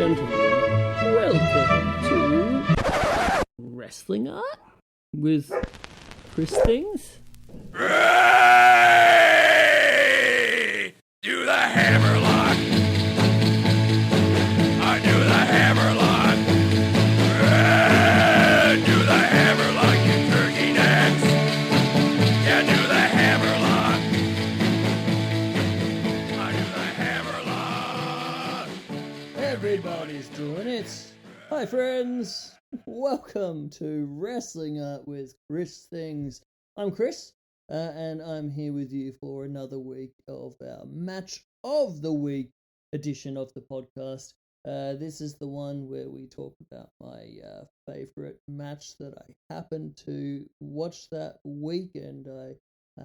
gentlemen, welcome to Wrestling Art with Chris Things. Ray! Do the hammerlock! I do the hammerlock! Ray! Do the hammerlock, you turkey necks! Yeah, do the hammerlock! I do the hammerlock! Everybody's doing it. Hi friends, welcome to Wrestling Art with Chris Things. I'm Chris, and I'm here with you for another week of our Match of the Week edition of the podcast. This is the one where we talk about my favorite match that I happened to watch that week, and I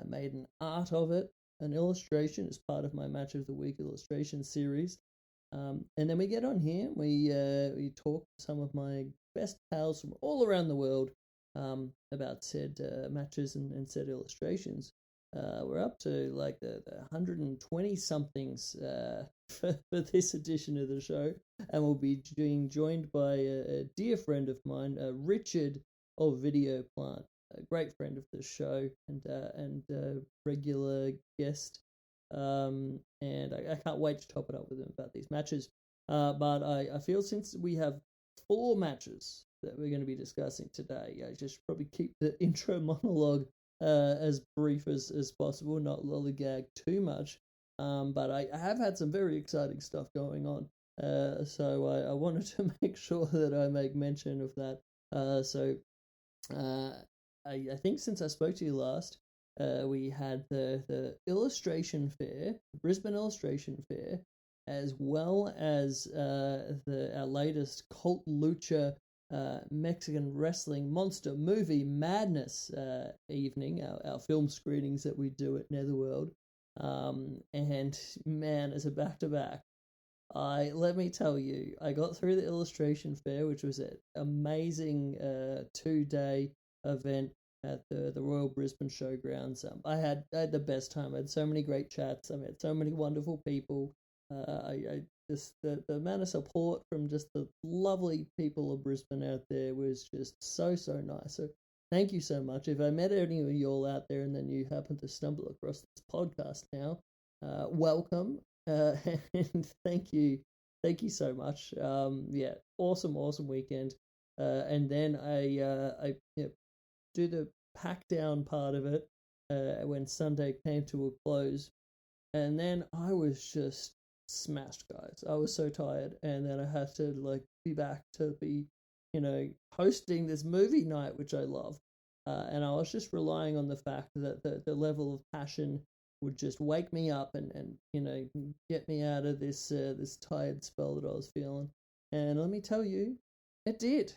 made an art of it, an illustration as part of my Match of the Week illustration series. And then we get on here, we talk to some of my best pals from all around the world about said matches and said illustrations. We're up to like the 120 somethings for this edition of the show, and we'll be being joined by a dear friend of mine, Richard of Video Plant, a great friend of the show and regular guest. And I can't wait to top it up with him about these matches. But I feel since we have 4 matches that we're going to be discussing today, I just probably keep the intro monologue as brief as possible, not lollygag too much. But I have had some very exciting stuff going on. So I wanted to make sure that I make mention of that. I think since I spoke to you last, we had the illustration fair, Brisbane Illustration Fair, as well as our latest Cult Lucha Mexican Wrestling Monster Movie Madness evening, our film screenings that we do at Netherworld. And man, as a back-to-back, let me tell you, I got through the illustration fair, which was an amazing 2-day event at the Royal Brisbane Showgrounds. I had the best time. I had so many great chats. I met so many wonderful people. I just the amount of support from just the lovely people of Brisbane out there was just so nice. So thank you so much. If I met any of you all out there and then you happen to stumble across this podcast now, welcome and thank you so much. Yeah, awesome weekend. And then I do the pack down part of it when Sunday came to a close, and then I was just smashed, guys. I was so tired, and then I had to be back to be hosting this movie night, which I love, and I was just relying on the fact that the level of passion would just wake me up and get me out of this tired spell that I was feeling. And let me tell you, it did.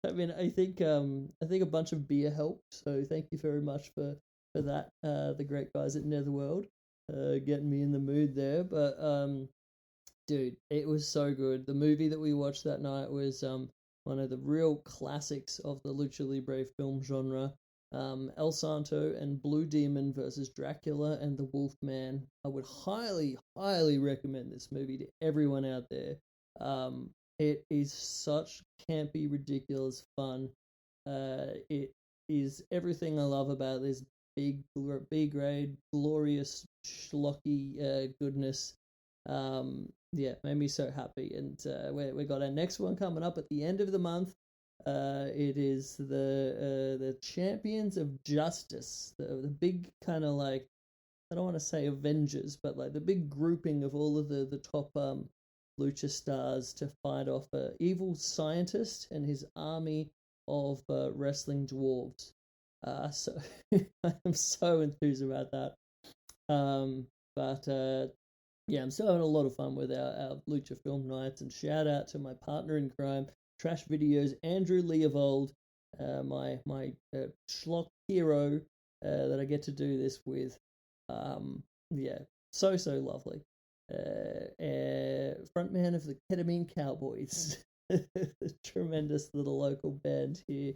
I mean, I think a bunch of beer helped, so thank you very much for that, the great guys at Netherworld, getting me in the mood there. But dude, it was so good. The movie that we watched that night was one of the real classics of the Lucha Libre film genre, El Santo and Blue Demon versus Dracula and the Wolfman. I would highly recommend this movie to everyone out there. It is such campy, ridiculous fun. It is everything I love about this B-grade, glorious, schlocky goodness. Yeah, made me so happy. And we got our next one coming up at the end of the month. It is the Champions of Justice, the big kind of I don't want to say Avengers, but the big grouping of all of the top Lucha stars to fight off an evil scientist and his army of wrestling dwarves. So I'm so enthused about that. But yeah, I'm still having a lot of fun with our Lucha film nights, and shout out to my partner in crime, Trash Videos, Andrew Leovold, my schlock hero that I get to do this with. Yeah, so lovely. Frontman of the Ketamine Cowboys, tremendous little local band here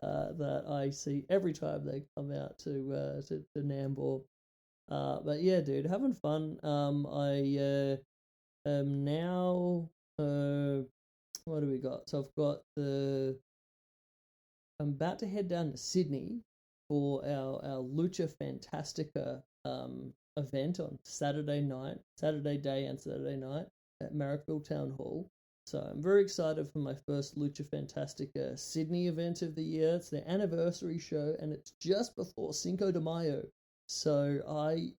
that I see every time they come out to Nambour. But yeah, dude, having fun. I am now what do we got? So I've got I'm about to head down to Sydney for our Lucha Fantastica event on Saturday day and Saturday night at Marrickville Town Hall. So I'm very excited for my first Lucha Fantastica Sydney event of the year. It's their anniversary show, and it's just before Cinco de Mayo. So I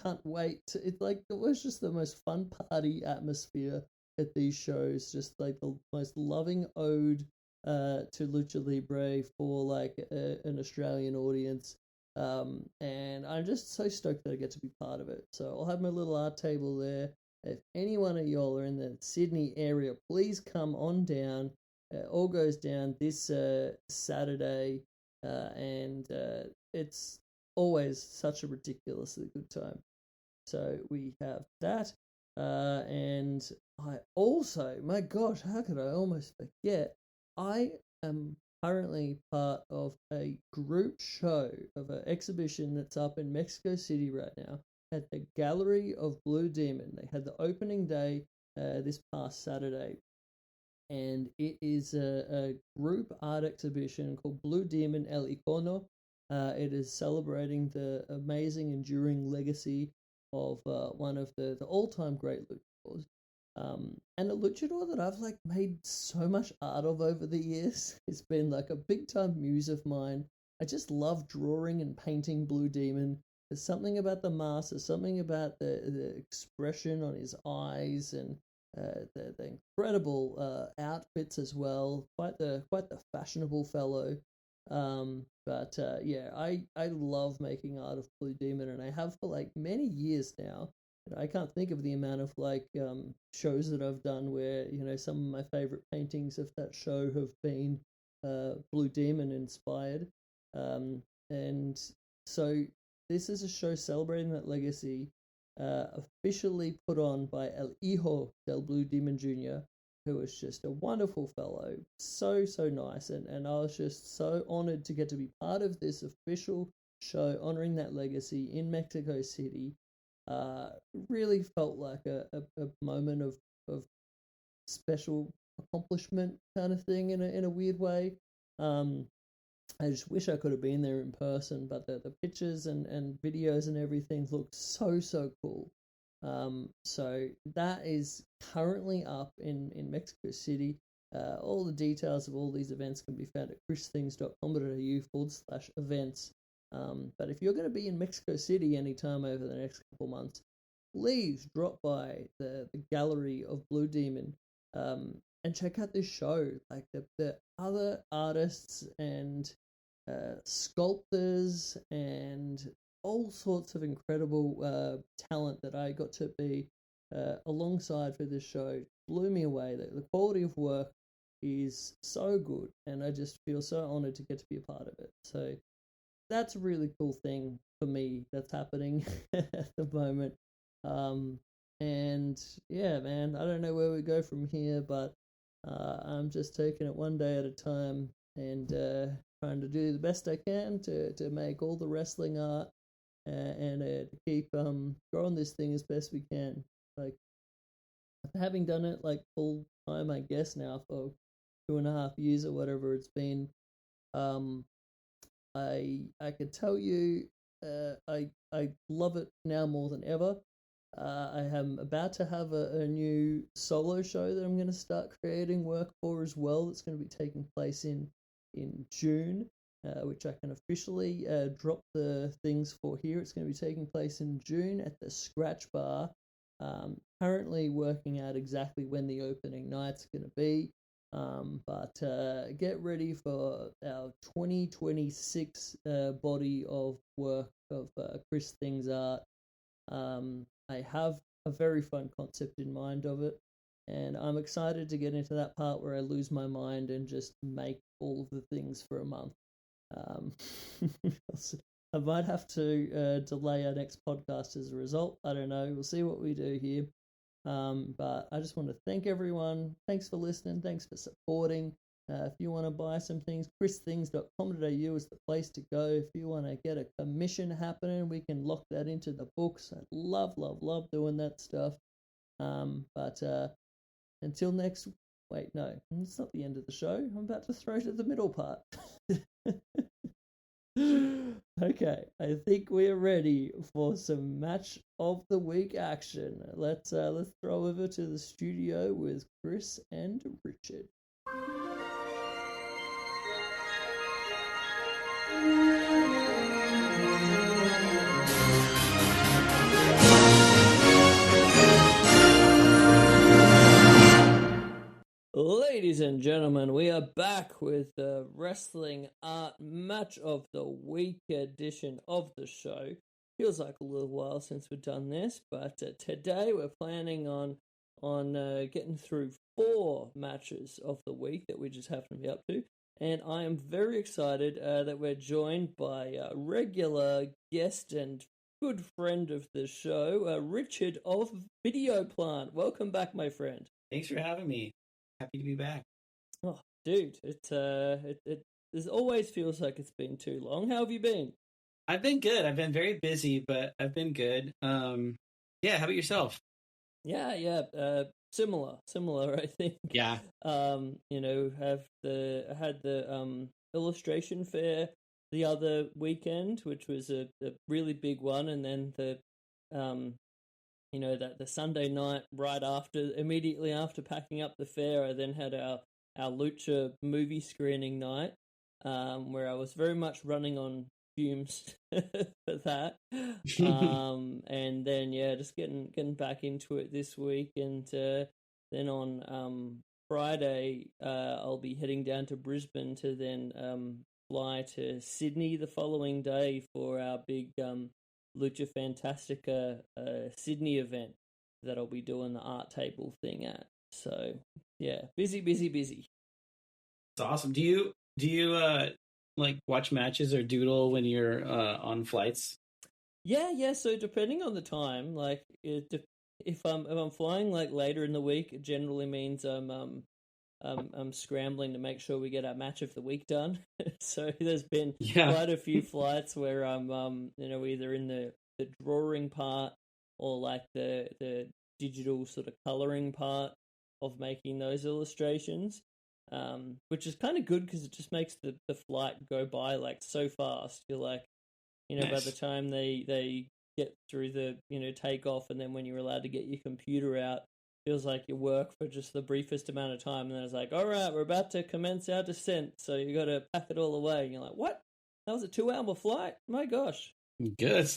can't wait. It was just the most fun party atmosphere at these shows. Just like the most loving ode to Lucha Libre for like an Australian audience. And I'm just so stoked that I get to be part of it. So I'll have my little art table there. If any one of y'all are in the Sydney area, please come on down. All goes down this Saturday, and it's always such a ridiculously good time. So we have that, and I also, my gosh, how could I almost forget? I am currently part of a group show of an exhibition that's up in Mexico City right now at the Gallery of Blue Demon. They had the opening day this past Saturday, and it is a group art exhibition called Blue Demon El Icono. It is celebrating the amazing, enduring legacy of one of the all-time great luchadors, and a luchador that I've like made so much art of over the years. It's been like a big-time muse of mine. I just love drawing and painting Blue Demon. There's something about the mask, there's something about the expression on his eyes, and the incredible outfits as well. Quite the fashionable fellow. But yeah, I love making art of Blue Demon, and I have for like many years now. I can't think of the amount of like shows that I've done where some of my favorite paintings of that show have been Blue Demon inspired. And so this is a show celebrating that legacy, officially put on by El Hijo del Blue Demon Jr., who was just a wonderful fellow, so nice, and I was just so honored to get to be part of this official show honoring that legacy in Mexico City. Really felt like a moment of special accomplishment kind of thing in a weird way. I just wish I could have been there in person, but the pictures and videos and everything look so cool. So that is currently up in Mexico City. All the details of all these events can be found at christhings.com.au/events. But if you're going to be in Mexico City anytime over the next couple months, please drop by the Gallery of Blue Demon and check out this show. Like the other artists and sculptors and all sorts of incredible talent that I got to be alongside for this show blew me away. The quality of work is so good, and I just feel so honored to get to be a part of it. So that's a really cool thing for me that's happening at the moment. And yeah, man, I don't know where we go from here, but I'm just taking it one day at a time and trying to do the best I can to make all the wrestling art and to keep growing this thing as best we can. Like, having done it like full time, I guess now for 2.5 years or whatever it's been, I could tell you I love it now more than ever. I am about to have a new solo show that I'm going to start creating work for as well. It's going to be taking place in June, which I can officially drop the things for here. It's going to be taking place in June at the Scratch Bar. Currently working out exactly when the opening night's going to be. But get ready for our 2026 body of work of Chris Things Art. I have a very fun concept in mind of it, and I'm excited to get into that part where I lose my mind and just make all of the things for a month. I might have to delay our next podcast as a result. I don't know. We'll see what we do here. But I just want to thank everyone. Thanks for listening. Thanks for supporting. If you want to buy some things, christhings.com.au is the place to go. If you want to get a commission happening, we can lock that into the books. I love doing that stuff. But until next. Wait, no, it's not the end of the show. I'm about to throw to the middle part. Okay, I think we're ready for some match of the week action. Let's throw over to the studio with Chris and Richard. Ladies and gentlemen, we are back with the Wrestling Art Match of the Week edition of the show. Feels like a little while since we've done this, but today we're planning on getting through 4 matches of the week that we just happen to be up to. And I am very excited that we're joined by a regular guest and good friend of the show, Richard of Video Plant. Welcome back, my friend. Thanks for having me. Happy to be back. Oh, dude, it always feels like it's been too long. How have you been? I've been good. I've been very busy, but I've been good. Yeah. How about yourself? Yeah. Similar, I think. Yeah. I had the illustration fair the other weekend, which was a really big one, and then the the Sunday night immediately after packing up the fair, I then had our Lucha movie screening night, where I was very much running on fumes for that. And then just getting back into it this week, and then on Friday I'll be heading down to Brisbane to then fly to Sydney the following day for our big Lucha Fantastica Sydney event that I'll be doing the art table thing at. So yeah, busy. It's awesome. Do you like watch matches or doodle when you're on flights? Yeah. So depending on the time, like if I'm flying like later in the week, it generally means I'm scrambling to make sure we get our match of the week done. So there's been quite a few flights where I'm either in the drawing part or like the digital sort of coloring part of making those illustrations, which is kind of good because it just makes the flight go by like so fast. You're like, nice. By the time they get through the take off, and then when you're allowed to get your computer out, feels like you work for just the briefest amount of time, and then it's like, all right, we're about to commence our descent, so you got to pack it all away. And you're like, what? That was a 2-hour flight? My gosh. Good.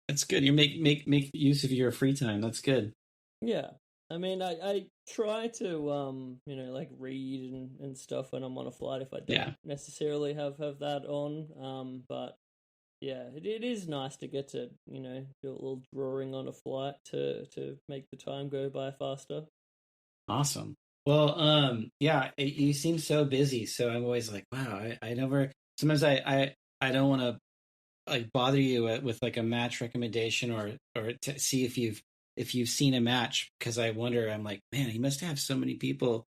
That's good. You make use of your free time. That's good. Yeah. I mean, I try to like read and stuff when I'm on a flight if I don't necessarily have that on. But yeah, it is nice to get to, do a little drawing on a flight to make the time go by faster. Awesome. Well, you seem so busy, so I'm always like, wow, I never, sometimes I don't want to like bother you with like a match recommendation or to see if you've seen a match, because I wonder, I'm like, man, he must have so many people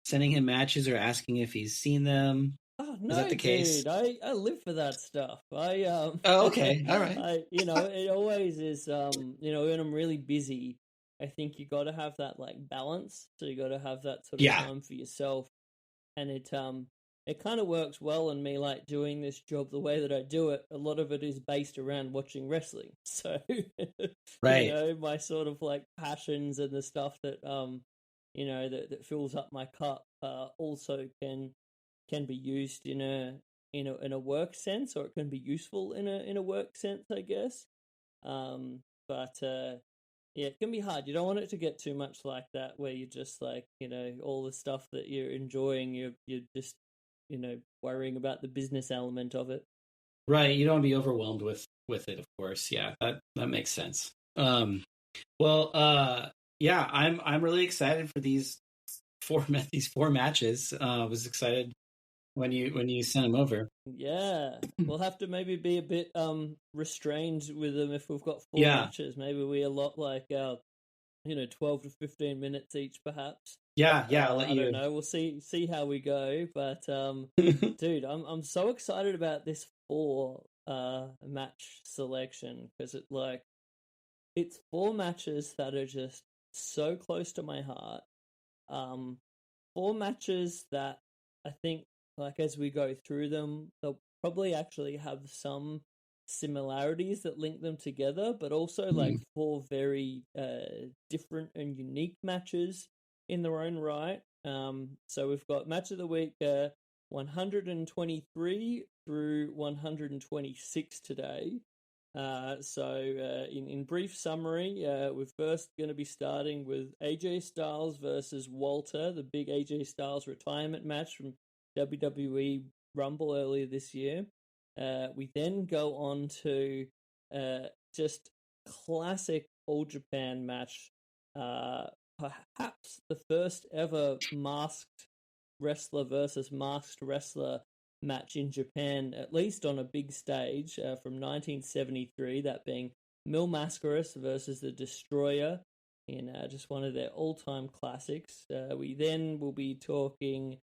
sending him matches or asking if he's seen them. Oh no, is that the case? Dude, I live for that stuff. Oh, okay, all right. It always is. When I'm really busy, I think you got to have that like balance. So you got to have that sort of time for yourself, and it kind of works well in me like doing this job the way that I do it. A lot of it is based around watching wrestling. So, right. My sort of like passions and the stuff that that fills up my cup also can be used in a work sense, or it can be useful in a work sense, I guess. But it can be hard. You don't want it to get too much like that, where you're just like, all the stuff that you're enjoying, you're just, worrying about the business element of it. Right. You don't want to be overwhelmed with it, of course. Yeah, that makes sense. I'm really excited for these four matches. I was excited when you sent them over. Yeah, we'll have to maybe be a bit restrained with them if we've got 4 matches. Maybe we allot like 12 to 15 minutes each, perhaps. Yeah, I'll let you. I don't know. We'll see how we go. But dude, I'm so excited about this 4 match selection, because it's 4 matches that are just so close to my heart. Um, 4 matches that I think, like, as we go through them, they'll probably actually have some similarities that link them together, but also like 4 very different and unique matches in their own right. So we've got match of the week 123 through 126 today. In brief summary, we're first going to be starting with AJ Styles versus Walter, the big AJ Styles retirement match from WWE Rumble earlier this year. We then go on to just classic All Japan match, perhaps the first ever masked wrestler versus masked wrestler match in Japan, at least on a big stage, from 1973, that being Mil Mascaras versus the Destroyer in just one of their all-time classics. We then will be talking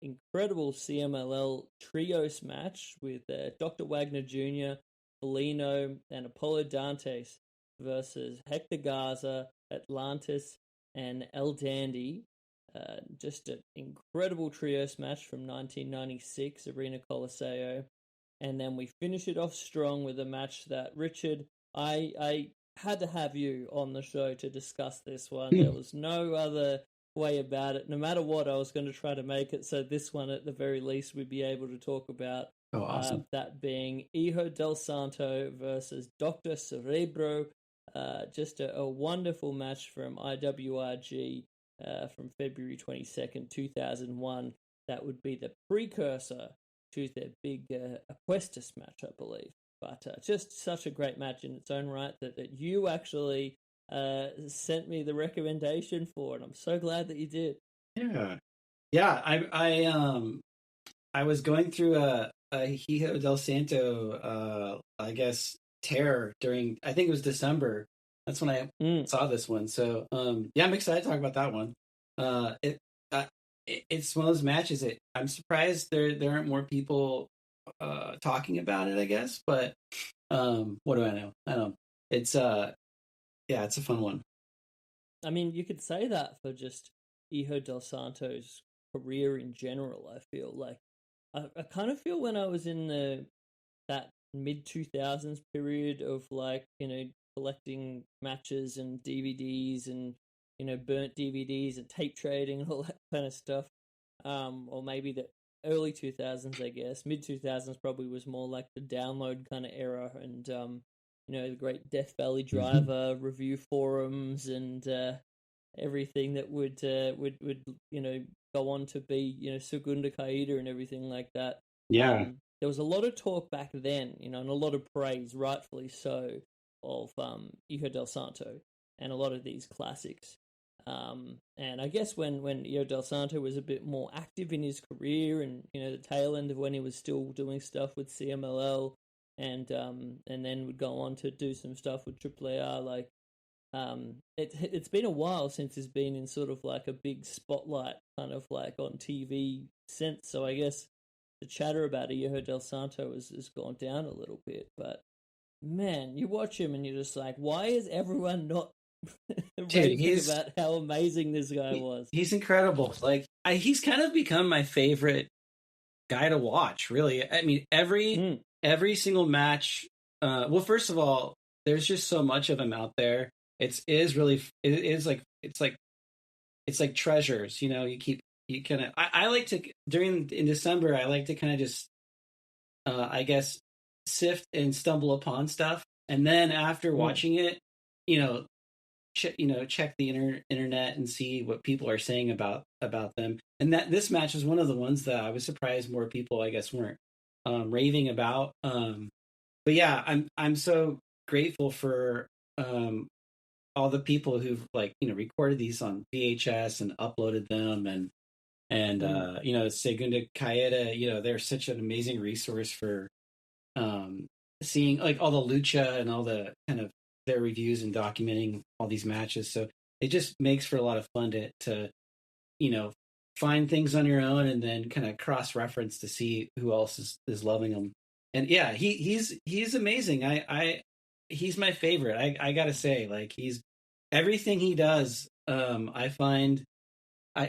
incredible CMLL trios match with Dr. Wagner Jr., Bellino, and Apollo Dantes versus Hector Garza, Atlantis, and El Dandy. Just an incredible trios match from 1996, Arena Colosseo. And then we finish it off strong with a match that, Richard, I had to have you on the show to discuss this one. There was no other way about it. No matter what, I was going to try to make it so this one, at the very least, we'd be able to talk about. Oh, awesome. That being Hijo del Santo versus Dr. Cerebro. Just a wonderful match from IWRG from February 22nd, 2001. That would be the precursor to their big Apuestas match, I believe. But just such a great match in its own right that you actually sent me the recommendation for, and I'm so glad that you did. Yeah. I was going through a Hijo del Santo I guess tear during, I think it was December. That's when I saw this one. So yeah, I'm excited to talk about that one. It's one of those matches that I'm surprised there aren't more people talking about it, I guess. But what do I know? I don't know. It's it's a fun one. I mean, you could say that for just Hijo del Santo's career in general. I feel like I kind of feel when I was in that mid 2000s period of, like, collecting matches and DVDs and burnt DVDs and tape trading and all that kind of stuff. Or maybe the early 2000s, I guess. Mid 2000s probably was more like the download kind of era, and the great Death Valley Driver review forums and everything that would go on to be Segunda Caída and everything like that. Yeah. There was a lot of talk back then, and a lot of praise, rightfully so, of Hijo del Santo and a lot of these classics. And I guess when Hijo del Santo was a bit more active in his career, and the tail end of when he was still doing stuff with CMLL, and then would go on to do some stuff with AAA, like it's been a while since he's been in sort of like a big spotlight kind of like on TV sense. So I guess the chatter about Hijo del Santo has gone down a little bit. But man, you watch him and you're just like, why is everyone not raving about how amazing this guy was? He's incredible. Like he's kind of become my favorite guy to watch, really. I mean, every single match. Well, first of all, there's just so much of him out there. It's like treasures. I like to in December. I like to kind of just, I guess, sift and stumble upon stuff, and then after watching it, check the internet and see what people are saying about them. And that this match is one of the ones that I was surprised more people, I guess, weren't raving about. But yeah, I'm so grateful for all the people who've recorded these on VHS and uploaded them, and Segunda Caída, they're such an amazing resource for seeing like all the lucha and all the kind of their reviews and documenting all these matches. So it just makes for a lot of fun to find things on your own and then kind of cross reference to see who else is loving them. And yeah, he's amazing. He's my favorite. I gotta say, like, he's everything he does. I find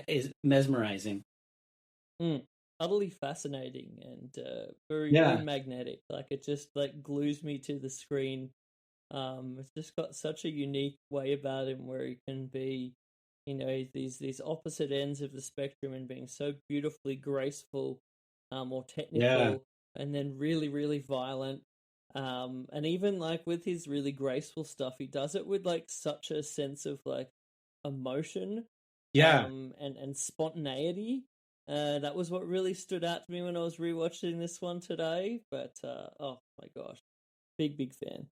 is mesmerizing. Utterly fascinating and very very Yeah, magnetic. Like it just like glues me to the screen. It's just got such a unique way about him where he can be, these opposite ends of the spectrum and being so beautifully graceful, or yeah, technical, and then really really violent. And even like with his really graceful stuff, he does it with like such a sense of like emotion, yeah. and spontaneity. That was what really stood out to me when I was rewatching this one today. But oh my gosh, big big fan.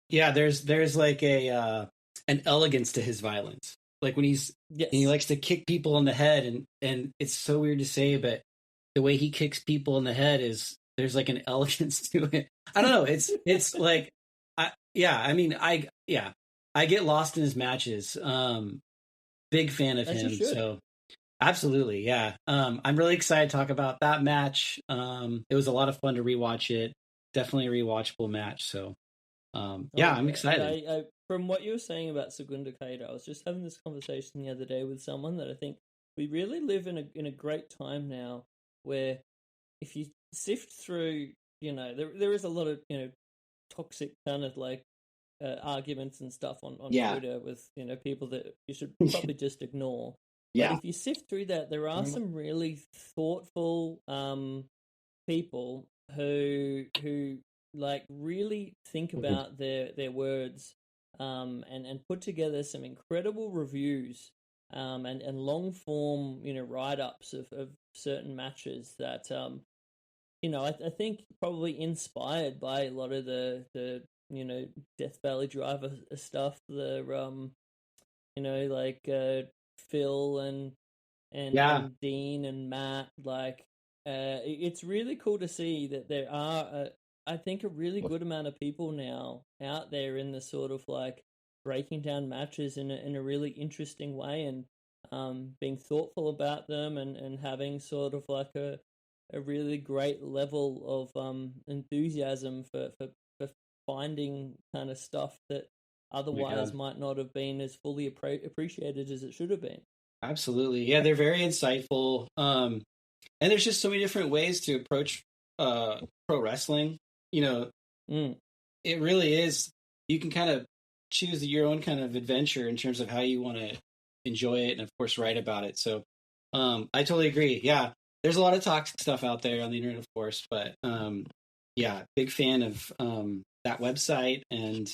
Yeah, there's like a an elegance to his violence. Like when he Yes. likes to kick people in the head, and it's so weird to say, but the way he kicks people in the head is there's like an elegance to it. I don't know. It's like I mean I get lost in his matches. Big fan of As you him. should. So absolutely, yeah. I'm really excited to talk about that match. It was a lot of fun to rewatch it. Definitely a rewatchable match. So Oh yeah, I'm yeah, yeah. excited. From what you were saying about Segunda Caida, I was just having this conversation the other day with someone that I think we really live in a great time now, where if you sift through, there is a lot of toxic kind of like arguments and stuff on Yeah. Twitter with people that you should probably just ignore. But Yeah. if you sift through that, there are some really thoughtful people who like really think about their words, and put together some incredible reviews, and long form write ups of certain matches that I think probably inspired by a lot of the Death Valley Driver stuff, the like Phil Yeah. and Dean and Matt. Like, it's really cool to see that there are, I think, a really good amount of people now out there in the sort of like breaking down matches in a really interesting way, and being thoughtful about them, and having sort of like a really great level of enthusiasm for finding kind of stuff that Oh my otherwise God. might not have been as fully appreciated as it should have been. Absolutely. Yeah, they're very insightful. And there's just so many different ways to approach pro wrestling. You know, Mm. it really is. You can kind of choose your own kind of adventure in terms of how you want to enjoy it, and of course, write about it. So, I totally agree. Yeah, there's a lot of toxic stuff out there on the internet, of course, but yeah, big fan of that website and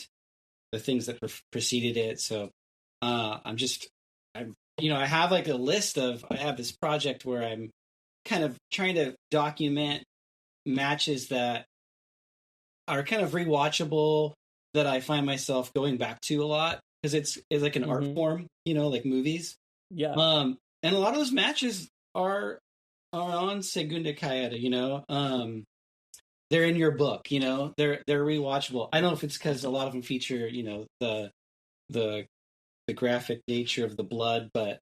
the things that preceded it. So, I'm just, I'm, I have like a list of. I have this project where I'm kind of trying to document matches that are kind of rewatchable that I find myself going back to a lot because it's like an art Mm-hmm. form, like movies. Yeah. And a lot of those matches are on Segunda Caeta, they're in your book, they're rewatchable. I don't know if it's because a lot of them feature, the the graphic nature of the blood, but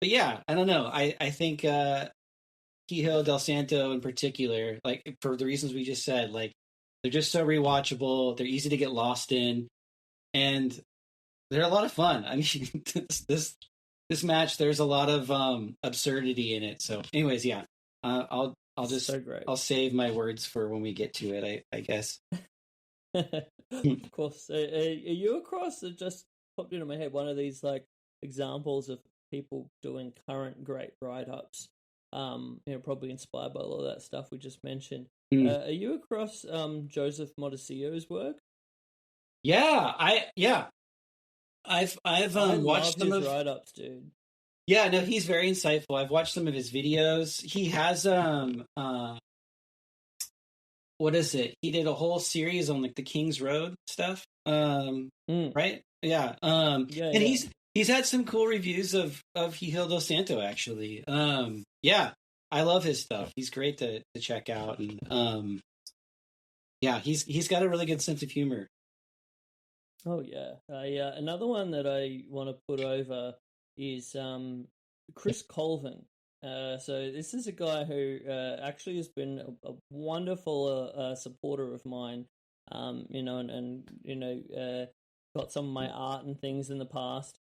yeah, I don't know. I think Hijo del Santo in particular, like for the reasons we just said, like they're just so rewatchable. They're easy to get lost in, and they're a lot of fun. I mean, this match, there's a lot of absurdity in it. So, anyways, yeah, I'll just So great. I'll save my words for when we get to it. I guess. Of course. Are you across? It just popped into my head. One of these like examples of people doing current great write ups. Probably inspired by all of that stuff we just mentioned. Mm. Are you across Joseph Modesio's work? Yeah, I've I watched love some his of. write ups, dude. Yeah, no, he's very insightful. I've watched some of his videos. He has what is it? He did a whole series on like the King's Road stuff. Mm. Right? Yeah. Yeah, And yeah. he's had some cool reviews of Hijo del Santo actually. Yeah, I love his stuff. He's great to check out, and yeah, he's got a really good sense of humor. Oh yeah. Another one that I want to put over is Chris Colvin. So this is a guy who actually has been a wonderful supporter of mine. And got some of my art and things in the past.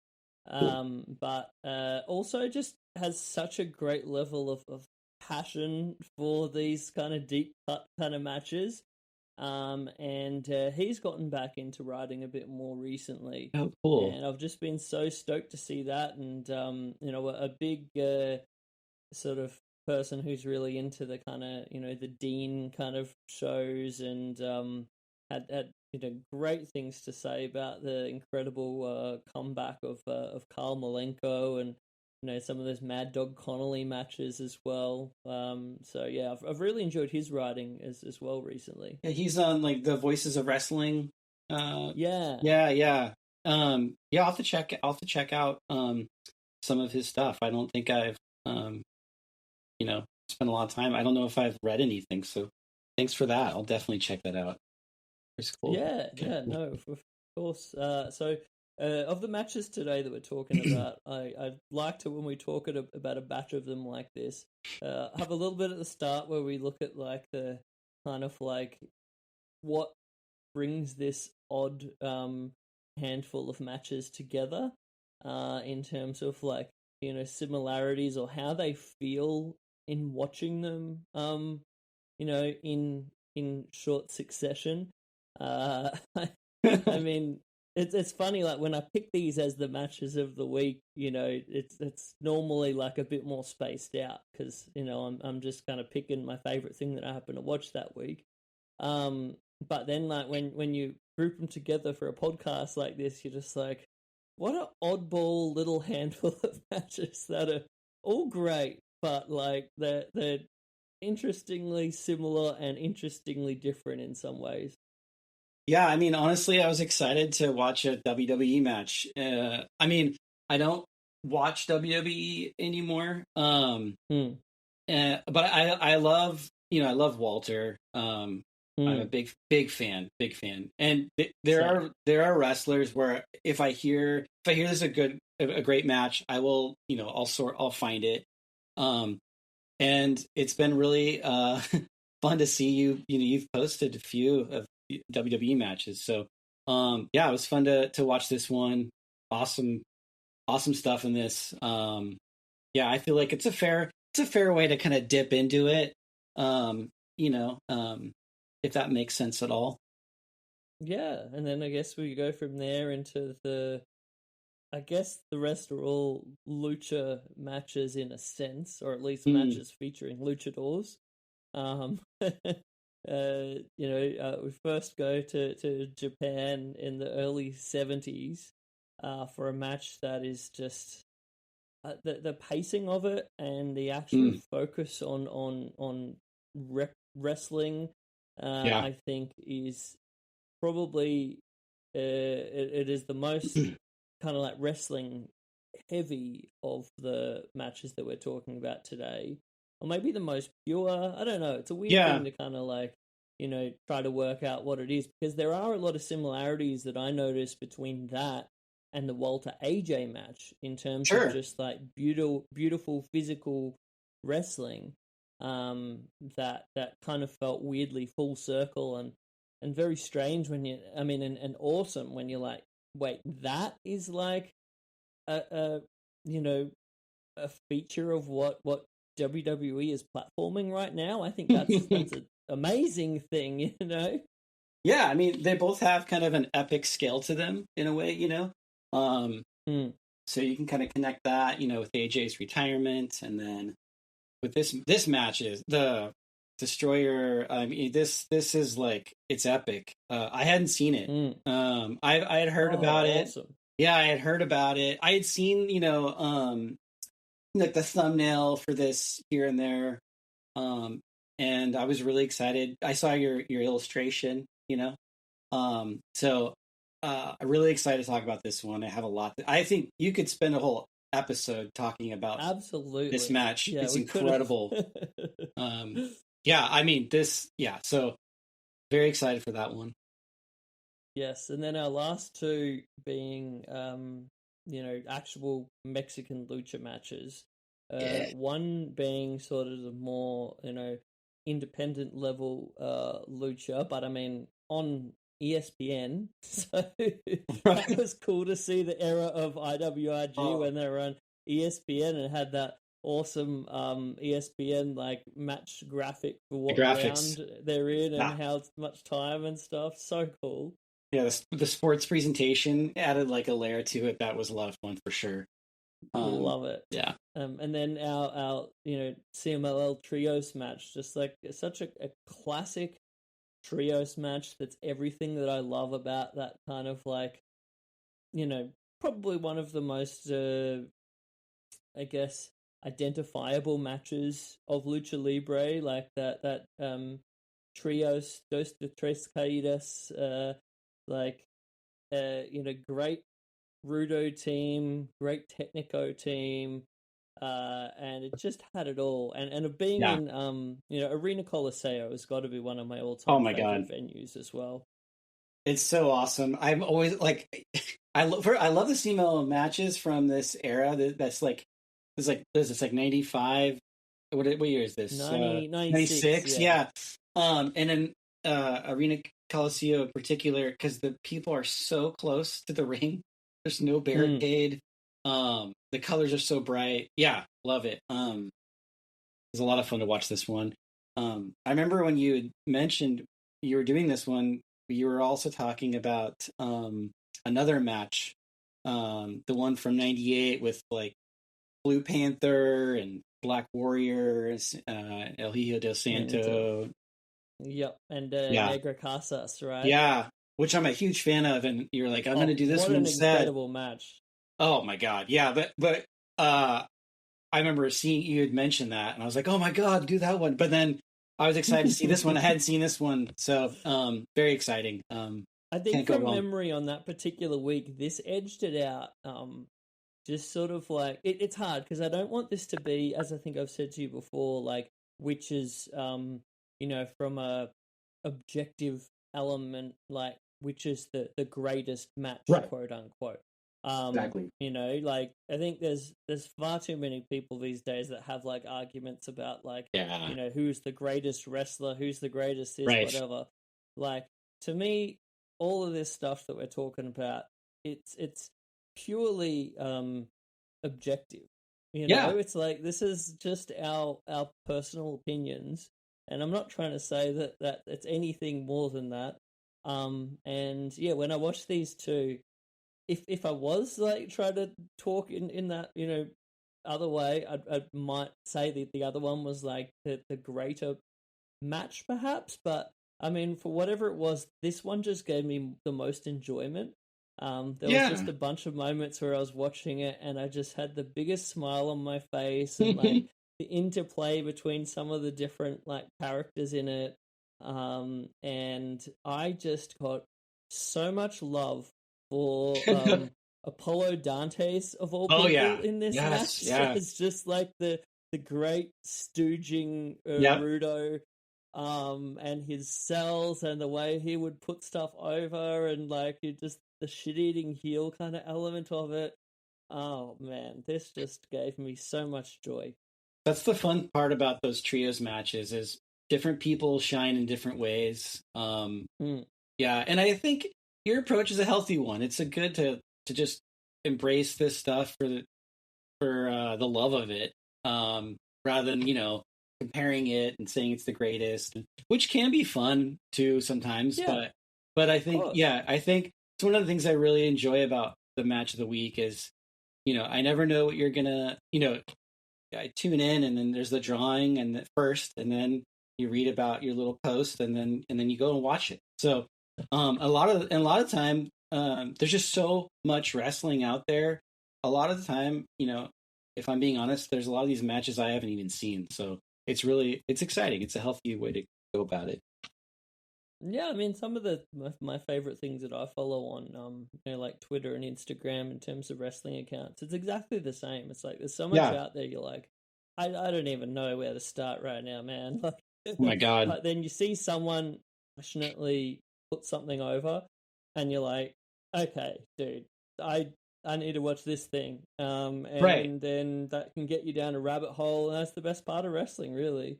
But also just has such a great level of passion for these kind of deep cut kind of matches. And he's gotten back into writing a bit more recently. Oh, cool. And I've just been so stoked to see that. And, a big sort of person who's really into the kind of, the Dean kind of shows, and had great things to say about the incredible comeback of Carl Malenko, and some of those Mad Dog Connolly matches as well. So yeah, I've really enjoyed his writing as well recently. Yeah, he's on like the Voices of Wrestling. Yeah. Yeah. I'll have to check out some of his stuff. I don't think I've spent a lot of time. I don't know if I've read anything, so thanks for that. I'll definitely check that out. It's cool. Yeah, no, of course. So of the matches today that we're talking about, I like to, when we talk about a batch of them like this, have a little bit at the start where we look at like the kind of like what brings this odd handful of matches together in terms of like similarities or how they feel in watching them in short succession. I mean, it's funny, like when I pick these as the matches of the week, it's normally like a bit more spaced out because I'm just kind of picking my favorite thing that I happen to watch that week. But then like when you group them together for a podcast like this, you're just like, what an oddball little handful of matches that are all great, but like they're interestingly similar and interestingly different in some ways. Yeah, I mean, honestly, I was excited to watch a WWE match. I mean, I don't watch WWE anymore, but I love, I love Walter. I'm a big fan, and there are wrestlers where if I hear this is a great match, I will, I'll find it. And it's been really fun to see you've posted a few of WWE matches. So it was fun to watch this one. Awesome stuff in this. I feel like it's a fair way to kind of dip into it. If that makes sense at all. Yeah, and then I guess we go from there into the rest are all lucha matches in a sense, or at least matches featuring luchadors. We first go to Japan in the early 70s for a match that is just the pacing of it and the actual focus on wrestling. I think is probably it is the most kind of like wrestling heavy of the matches that we're talking about today. Or maybe the most pure. I don't know. It's a weird thing to kind of like, try to work out what it is, because there are a lot of similarities that I noticed between that and the Walter AJ match in terms of just like beautiful physical wrestling. That kind of felt weirdly full circle and very strange and awesome when you're like, wait, that is like a feature of what WWE is platforming right now. I think that's an amazing thing, Yeah, I mean, they both have kind of an epic scale to them in a way, So you can kind of connect that, with AJ's retirement, and then with this match is the Destroyer. I mean, this is like, it's epic. I hadn't seen it. I had heard about awesome. it. Yeah, I had heard about it. I had seen, like the thumbnail for this here and there, and I was really excited. I saw your illustration, so I'm really excited to talk about this one. I have a lot. I think you could spend a whole episode talking about this match. Yeah, it's incredible. I mean this. Yeah, so very excited for that one. Yes, and then our last two being, actual Mexican lucha matches. One being sort of the more, independent level lucha, but I mean on ESPN, so that was cool to see the era of IWRG when they were on ESPN and had that awesome ESPN like match graphic for what round they're in and how much time and stuff. So cool. Yeah, the sports presentation added like a layer to it. That was a lot of fun for sure. Love it. Yeah. And then our CMLL trios match, just like such a classic trios match that's everything that I love about that kind of like, probably one of the most I guess identifiable matches of Lucha Libre, like that trios, Dos de Tres Caídas, great Rudo team, great Technico team, and it just had it all. And being in Arena Coliseo has got to be one of my all-time favorite venues as well. It's so awesome. I'm always like, I love the CMLL matches from this era. That's like, it's like 95. What year is this? 96. Yeah. And then Arena Coliseo in particular, because the people are so close to the ring. There's no barricade. The colors are so bright. Yeah, love it. It was a lot of fun to watch this one. I remember when you had mentioned you were doing this one, you were also talking about another match, the one from '98 with like Blue Panther and Black Warriors, El Hijo del Santo. Yep, and Negra Casas, right? Yeah, which I'm a huge fan of, and you're like, I'm going to do this one instead. What an incredible match! Oh my god, yeah, but I remember seeing you had mentioned that, and I was like, oh my god, do that one. But then I was excited to see this one. I hadn't seen this one, so very exciting. I think from memory on that particular week, this edged it out. Just sort of like it's hard because I don't want this to be, as I think I've said to you before, like which is from a objective element, like which is the greatest match, quote unquote. Exactly. Like I think there's far too many people these days that have like arguments about like who's the greatest wrestler, who's the greatest this, whatever. Like to me, all of this stuff that we're talking about, it's purely objective. It's like this is just our personal opinions, and I'm not trying to say that it's anything more than that. And yeah, when I watch these two, if I was like trying to talk in that other way, I might say that the other one was like the greater match perhaps, but I mean for whatever it was, this one just gave me the most enjoyment. There was just a bunch of moments where I was watching it and I just had the biggest smile on my face, and like the interplay between some of the different like characters in it. And I just got so much love for Apollo Dantes of all people in this match. Yeah. It's just like the great stooging Rudo, and his cells and the way he would put stuff over, and like just the shit-eating heel kind of element of it. Oh man, this just gave me so much joy. That's the fun part about those trios matches is different people shine in different ways. Yeah, and I think your approach is a healthy one. It's a good to just embrace this stuff for the love of it, rather than comparing it and saying it's the greatest, which can be fun too sometimes. Yeah. But I think I think it's one of the things I really enjoy about the match of the week is I never know what you're gonna I tune in and then there's the drawing and first, and then you read about your little post, and then you go and watch it. So a lot of time there's just so much wrestling out there. A lot of the time, if I'm being honest, there's a lot of these matches I haven't even seen. So it's exciting. It's a healthy way to go about it. Yeah, I mean, some of my favorite things that I follow on, like Twitter and Instagram in terms of wrestling accounts, it's exactly the same. It's like there's so much out there. You're like, I don't even know where to start right now, man. Like, oh my god! But then you see someone passionately put something over, and you're like, okay, dude, I need to watch this thing. And then that can get you down a rabbit hole, and that's the best part of wrestling, really.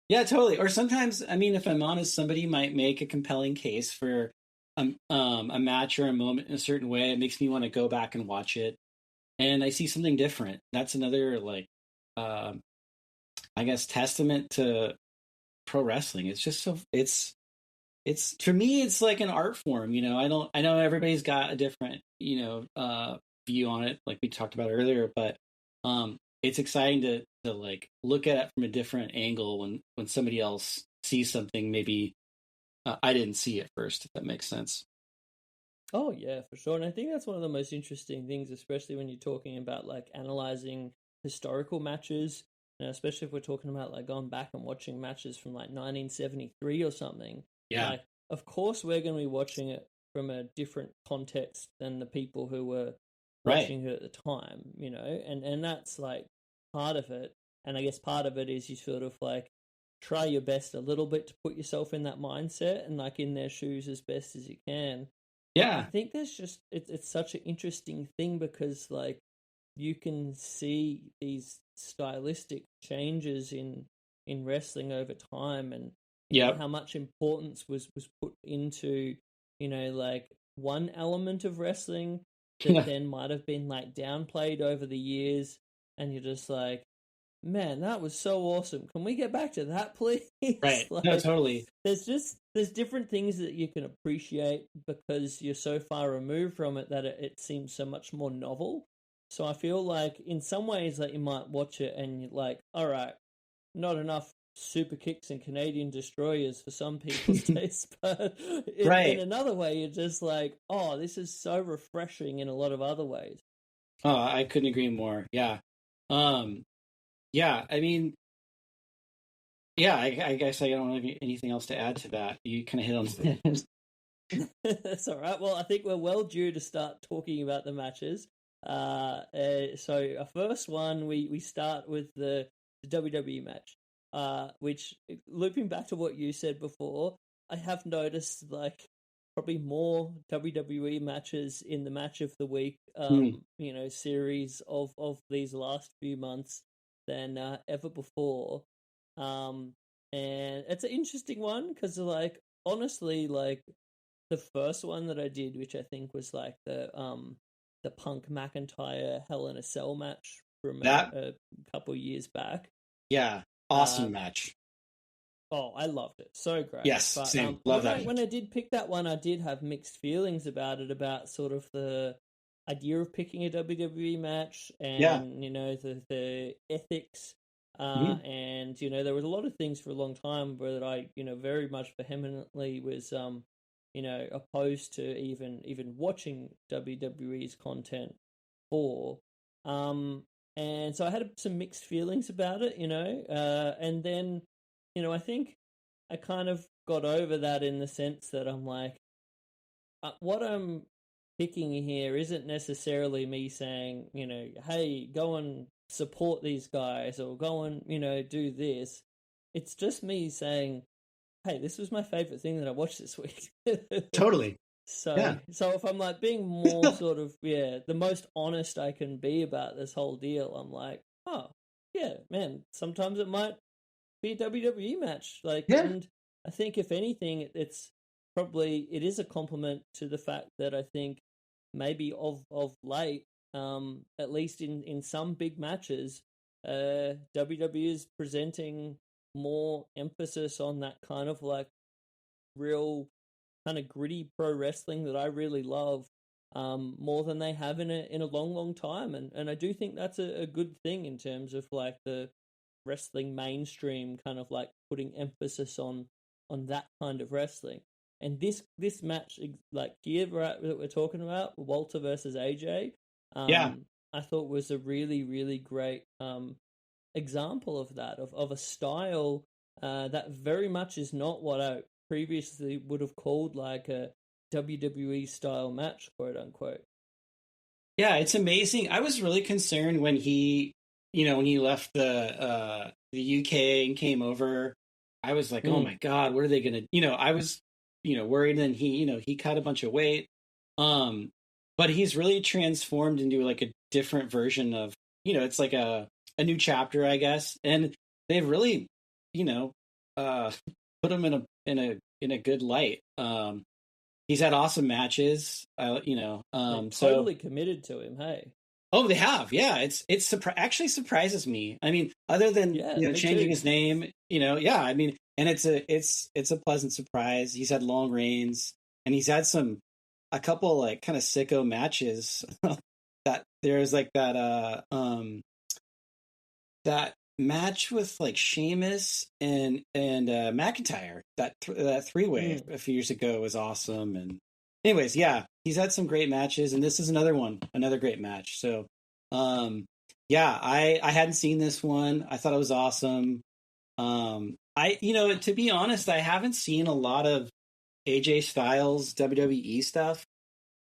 Yeah, totally. Or sometimes, I mean, if I'm honest, somebody might make a compelling case for a match or a moment in a certain way, it makes me want to go back and watch it, and I see something different. That's another like, I guess, testament to pro wrestling. It's just so it's for me, it's like an art form. I know everybody's got a different view on it, like we talked about earlier, but it's exciting to like look at it from a different angle when somebody else sees something maybe I didn't see at first, if that makes sense. Oh yeah, for sure. And I think that's one of the most interesting things, especially when you're talking about like analyzing historical matches, especially if we're talking about like going back and watching matches from like 1973 or something. Yeah. Like, of course, we're going to be watching it from a different context than the people who were watching it at the time, and that's like part of it. And I guess part of it is you sort of like try your best a little bit to put yourself in that mindset and like in their shoes as best as you can. Yeah. I think there's just it's such an interesting thing because like you can see these stylistic changes in wrestling over time, and how much importance was put into like one element of wrestling that then might have been like downplayed over the years, and you're just like, man, that was so awesome. Can we get back to that, please? Right. Like, no, totally. There's different things that you can appreciate because you're so far removed from it that it seems so much more novel. So I feel like in some ways that you might watch it and you're like, all right, not enough super kicks and Canadian destroyers for some people's taste, but in another way, you're just like, oh, this is so refreshing in a lot of other ways. Oh, I couldn't agree more. Yeah. Yeah, I mean, yeah, I guess I don't have anything else to add to that. You kind of hit on it. That's all right. Well, I think we're well due to start talking about the matches. So our first one, we start with the WWE match, which, looping back to what you said before, I have noticed like probably more WWE matches in the match of the week, series of these last few months than ever before. And it's an interesting one because, like, honestly, like the first one that I did, which I think was like the Punk McIntyre Hell in a Cell match from a couple years back. Yeah, awesome match. Oh, I loved it. So great. Yes, but, same. Love that. When I did pick that one, I did have mixed feelings about it, about sort of the idea of picking a WWE match and, the ethics. And, there was a lot of things for a long time where that I, very much vehemently was, opposed to even watching WWE's content for. And so I had some mixed feelings about it, and then, I think I kind of got over that in the sense that I'm like, what I'm picking here isn't necessarily me saying, hey, go and support these guys or go and, do this. It's just me saying, hey, this was my favorite thing that I watched this week. Totally. So if I'm like being more sort of, the most honest I can be about this whole deal, I'm like, oh, yeah, man, sometimes it might be a WWE match. And I think if anything, it is a compliment to the fact that I think maybe of late, at least in some big matches, WWE is presenting more emphasis on that kind of like real kind of gritty pro wrestling that I really love, more than they have in a long time, and I do think that's a good thing in terms of like the wrestling mainstream kind of like putting emphasis on that kind of wrestling. And this match, like here that we're talking about, Walter versus AJ, I thought was a really, really great example of that, of a style that very much is not what I previously would have called like a WWE style match, quote unquote. Yeah, it's amazing. I was really concerned when he left the UK and came over. I was like, oh my God, what are they gonna? I was worried. And he cut a bunch of weight, but he's really transformed into like a different version of it's like a new chapter, I guess. And they've really put him in a good light. he's had awesome matches. They're So totally committed to him. Hey, oh, they have, yeah. It's actually surprises me. I mean, other than yeah, me changing too. his name, yeah. I mean, and it's a pleasant surprise. He's had long reigns, and he's had a couple like kind of sicko matches. That there's like that match with like Sheamus and McIntyre. That three-way a few years ago was awesome. And anyways, yeah, he's had some great matches, and this is another great match. So, yeah, I hadn't seen this one. I thought it was awesome. To be honest, I haven't seen a lot of AJ Styles WWE stuff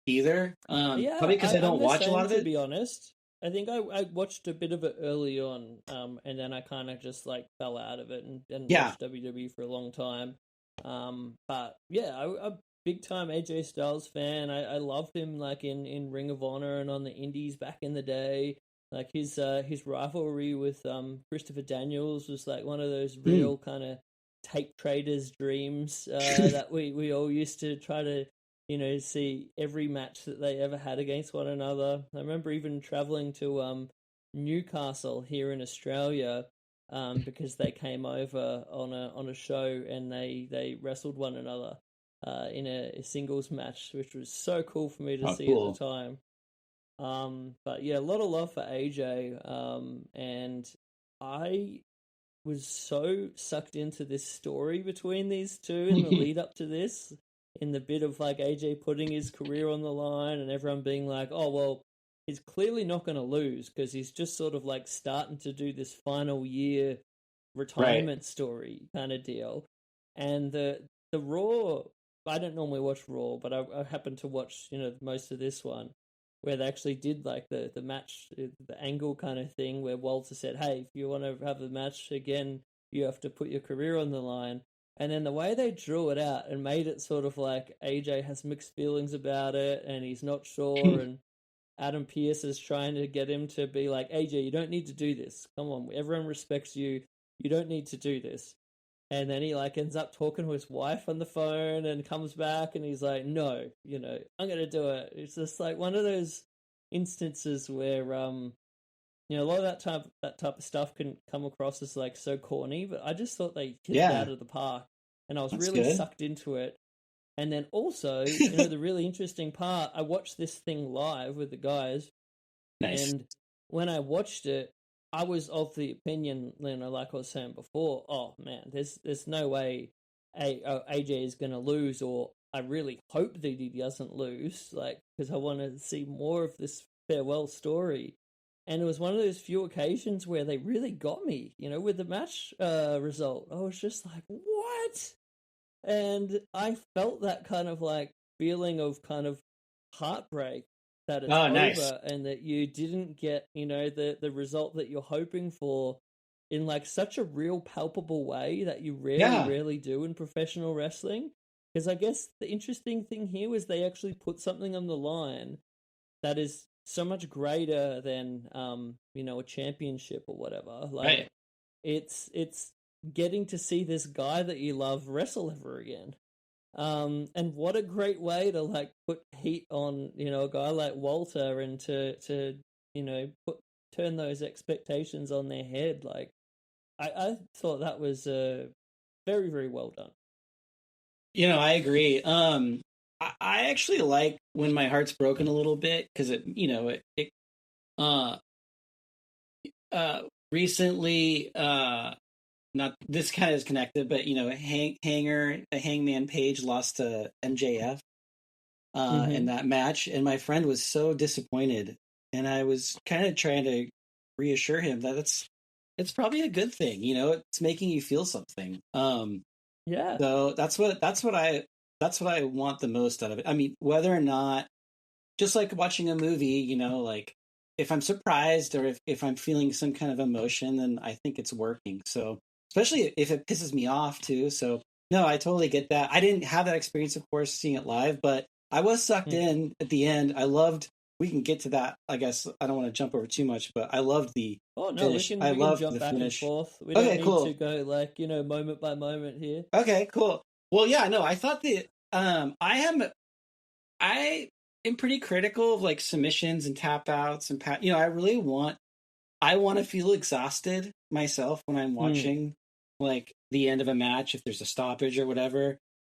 either. Yeah, Probably because I don't I'm the watch a same, lot of to it. be honest. I think I watched a bit of it early on, and then I kind of just like fell out of it and Yeah. watched WWE for a long time. But yeah, I'm a big time AJ Styles fan. I loved him like in Ring of Honor and on the Indies back in the day. Like his rivalry with Christopher Daniels was like one of those real kind of tape traders dreams that we all used to try to see every match that they ever had against one another. I remember even traveling to Newcastle here in Australia because they came over on a show and they wrestled one another in a singles match, which was so cool for me to see Cool. at the time. But yeah, a lot of love for AJ, and I was so sucked into this story between these two in the lead up to this, in the bit of like AJ putting his career on the line and everyone being like, oh, well, he's clearly not going to lose because he's just sort of like starting to do this final year retirement story kind of deal. And the Raw, I don't normally watch Raw, but I happened to watch, most of this one where they actually did like the match, the angle kind of thing where Walter said, hey, if you want to have the match again, you have to put your career on the line. And then the way they drew it out and made it sort of like AJ has mixed feelings about it and he's not sure, and Adam Pearce is trying to get him to be like, AJ, you don't need to do this. Come on, everyone respects you. You don't need to do this. And then he like ends up talking to his wife on the phone and comes back and he's like, no, I'm going to do it. It's just like one of those instances where, a lot of that type of stuff can come across as like so corny, but I just thought they hit it out of the park and I was That's really good. sucked into it. And then also, the really interesting part, I watched this thing live with the guys. Nice. And when I watched it, I was of the opinion, like I was saying before, oh man, there's no way AJ is going to lose, or I really hope that he doesn't lose, like, because I want to see more of this farewell story. And it was one of those few occasions where they really got me, with the match result. I was just like, what? And I felt that kind of like feeling of kind of heartbreak that it's over nice. and that you didn't get, the result that you're hoping for in like such a real palpable way that you rarely do in professional wrestling. Because I guess the interesting thing here was they actually put something on the line that is so much greater than, a championship or whatever. Like, it's getting to see this guy that you love wrestle ever again. And what a great way to like put heat on, a guy like Walter and to turn those expectations on their head. Like, I thought that was very, very well done. I agree. I actually like when my heart's broken a little bit because recently, not this kind of is connected, but Hangman Page lost to MJF in that match, and my friend was so disappointed, and I was kind of trying to reassure him that it's probably a good thing, it's making you feel something. Yeah. So that's what I want the most out of it. I mean, whether or not, just like watching a movie, like if I'm surprised or if I'm feeling some kind of emotion, then I think it's working. So especially if it pisses me off too. So no, I totally get that. I didn't have that experience, of course, seeing it live, but I was sucked in at the end. I loved. We can get to that. I guess I don't want to jump over too much, but I loved the finish. We can jump back and forth. We don't need to go like moment by moment here. Okay, cool. Well, yeah, no, I thought I am I am pretty critical of like submissions and tap outs and I want to feel exhausted myself when I'm watching like the end of a match if there's a stoppage or whatever.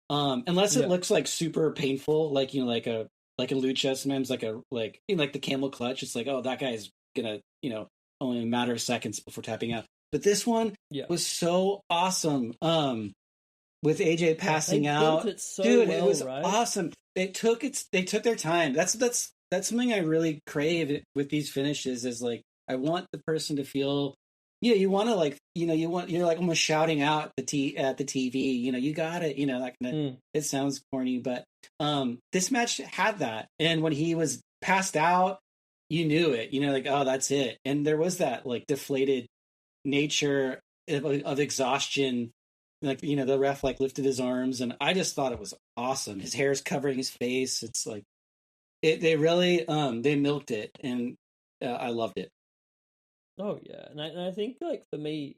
Unless it looks like super painful, like like a lucha, sometimes like the camel clutch. It's like, oh, that guy's gonna only a matter of seconds before tapping out. But this one was so awesome. With AJ passing out, dude, it was awesome. They took their time. That's something I really crave with these finishes. Is like I want the person to feel. Yeah, you want to you're like almost shouting out at the TV. You got it. That kind of. It sounds corny, but this match had that. And when he was passed out, you knew it. Like, oh, that's it. And there was that like deflated nature of exhaustion. Like, the ref like lifted his arms, and I just thought it was awesome. His hair's covering his face. It's like they really they milked it, and I loved it. Oh yeah, and I think like for me,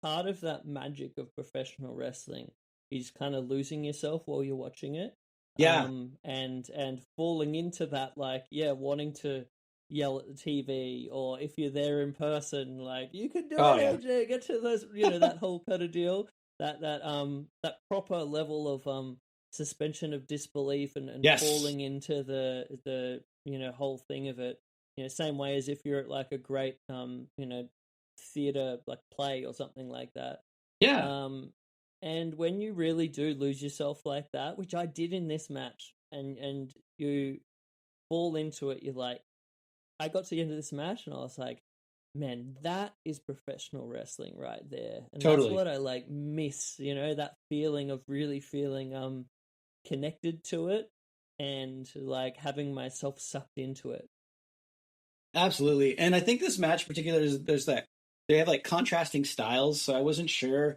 part of that magic of professional wrestling is kind of losing yourself while you're watching it. Yeah. And falling into that, like, wanting to yell at the TV, or if you're there in person, like, you can do it, AJ, get to those, that whole kind of deal. That proper level of suspension of disbelief and falling into the whole thing of it. Same way as if you're at like a great theater like play or something like that. Yeah. And when you really do lose yourself like that, which I did in this match, and you fall into it, you're like, I got to the end of this match and I was like, man, that is professional wrestling right there. And that's what I like miss, that feeling of really feeling connected to it and like having myself sucked into it. Absolutely. And I think this match in particular there's that they have like contrasting styles, so I wasn't sure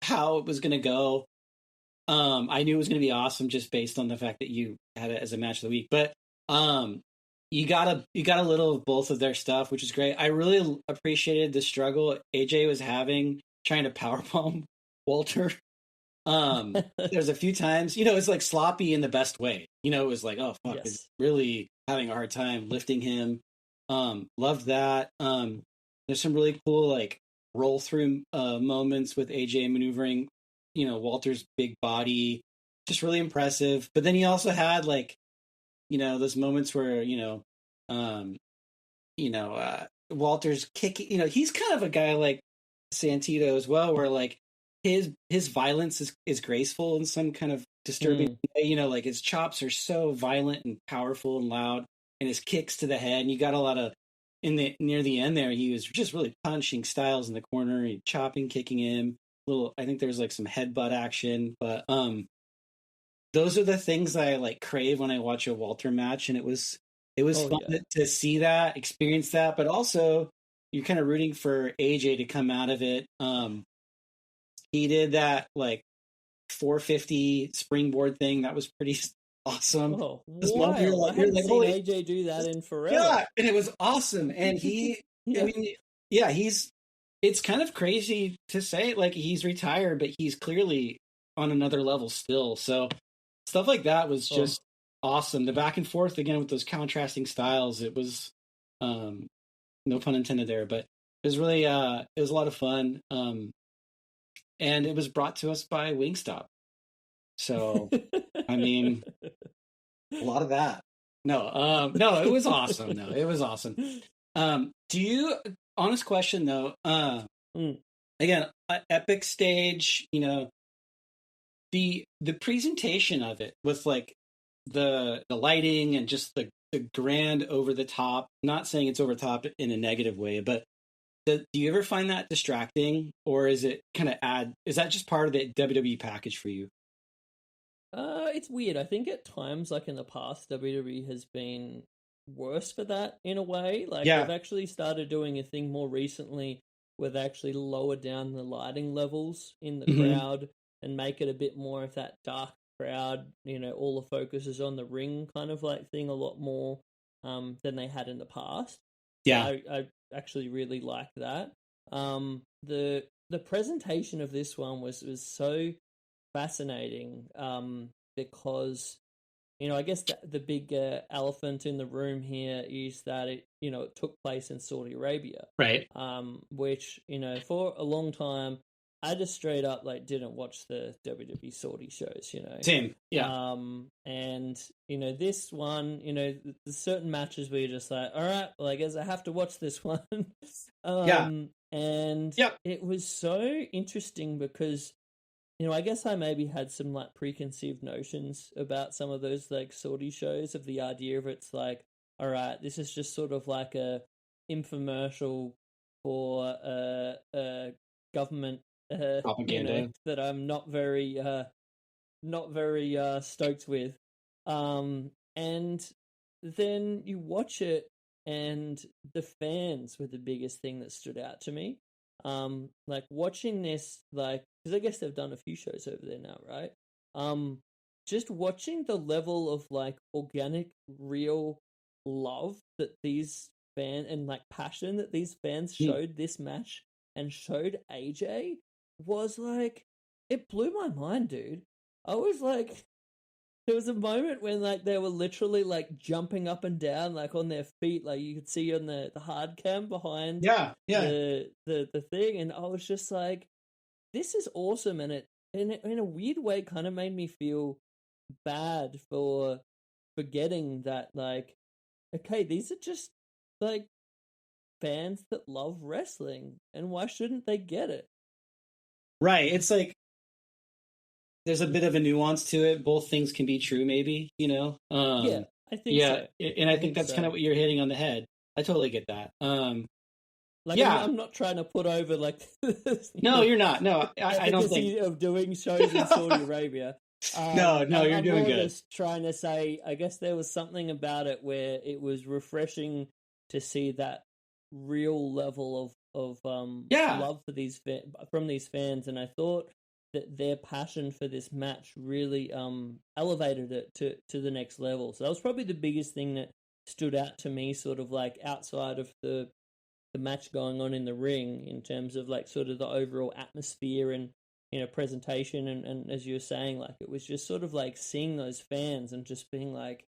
how it was gonna go. I knew it was gonna be awesome just based on the fact that you had it as a match of the week. But you got a little of both of their stuff, which is great. I really appreciated the struggle AJ was having trying to powerbomb Walter. There's a few times, it's like sloppy in the best way. It was like, oh fuck, it's really having a hard time lifting him. Loved that. There's some really cool like roll through moments with AJ maneuvering, Walter's big body, just really impressive. But then he also had like those moments where Walter's kicking. He's kind of a guy like Santito as well, where like his violence is graceful in some kind of disturbing way. Like his chops are so violent and powerful and loud, and his kicks to the head. And you got a lot of near the end there. He was just really punching Styles in the corner, and chopping, kicking him. I think there was like some headbutt action, but those are the things I like crave when I watch a Walter match, and it was fun to see that, experience that, but also you're kind of rooting for AJ to come out of it. He did that like 450 springboard thing that was pretty awesome. Oh, wow. I haven't seen AJ do that in forever. Yeah, and it was awesome. And he, it's kind of crazy to say like he's retired, but he's clearly on another level still. So stuff like that was just awesome. The back and forth again with those contrasting styles. It was, no pun intended there, but it was really, it was a lot of fun. And it was brought to us by Wingstop. So, I mean, a lot of that. No, it was awesome. No, it was awesome. Honest question though, again, epic stage, the presentation of it with like the lighting and just the grand over the top, not saying it's over the top in a negative way, but do you ever find that distracting, or is it kind of is that just part of the WWE package for you? It's weird. I think at times, like in the past, WWE has been worse for that in a way. Like they've actually started doing a thing more recently where they actually lower down the lighting levels in the crowd and make it a bit more of that dark crowd. All the focus is on the ring kind of like thing a lot more than they had in the past. Yeah, I actually really like that. The presentation of this one was so fascinating because I guess the big elephant in the room here is that it took place in Saudi Arabia, Right. which for a long time I just straight up like didn't watch the WWE Saudi shows, Same. Yeah. And this one, there's certain matches where you're just like, all right, well I guess I have to watch this one. Yeah. And Yep. it was so interesting because I guess I maybe had some like preconceived notions about some of those like Saudi shows, of the idea of it's like, all right, this is just sort of like a infomercial for government Propaganda. that I'm not very stoked with. And then you watch it, and the fans were the biggest thing that stood out to me. Like watching this, like, because I guess they've done a few shows over there now, right? Just watching the level of like organic, real love that these fans and like passion that these fans showed this match and showed AJ was like, it blew my mind, dude. I was like, there was a moment when like they were literally like jumping up and down like on their feet, like you could see on the hard cam behind the thing, and I was just like, this is awesome. And it in a weird way kind of made me feel bad for forgetting that, like, okay, these are just like fans that love wrestling, and why shouldn't they get it? Right. It's like there's a bit of a nuance to it. Both things can be true, maybe, Yeah, I think so. And I think that's kind of what you're hitting on the head. I totally get that. Like, I'm not trying to put over like no, you're not. No, I don't think of doing shows in Saudi Arabia. No, you're doing good. Just trying to say, I guess there was something about it where it was refreshing to see that real level of love for from these fans, and I thought that their passion for this match really elevated it to the next level. So that was probably the biggest thing that stood out to me, sort of like outside of the match going on in the ring, in terms of like sort of the overall atmosphere and presentation, and as you were saying, like it was just sort of like seeing those fans and just being like,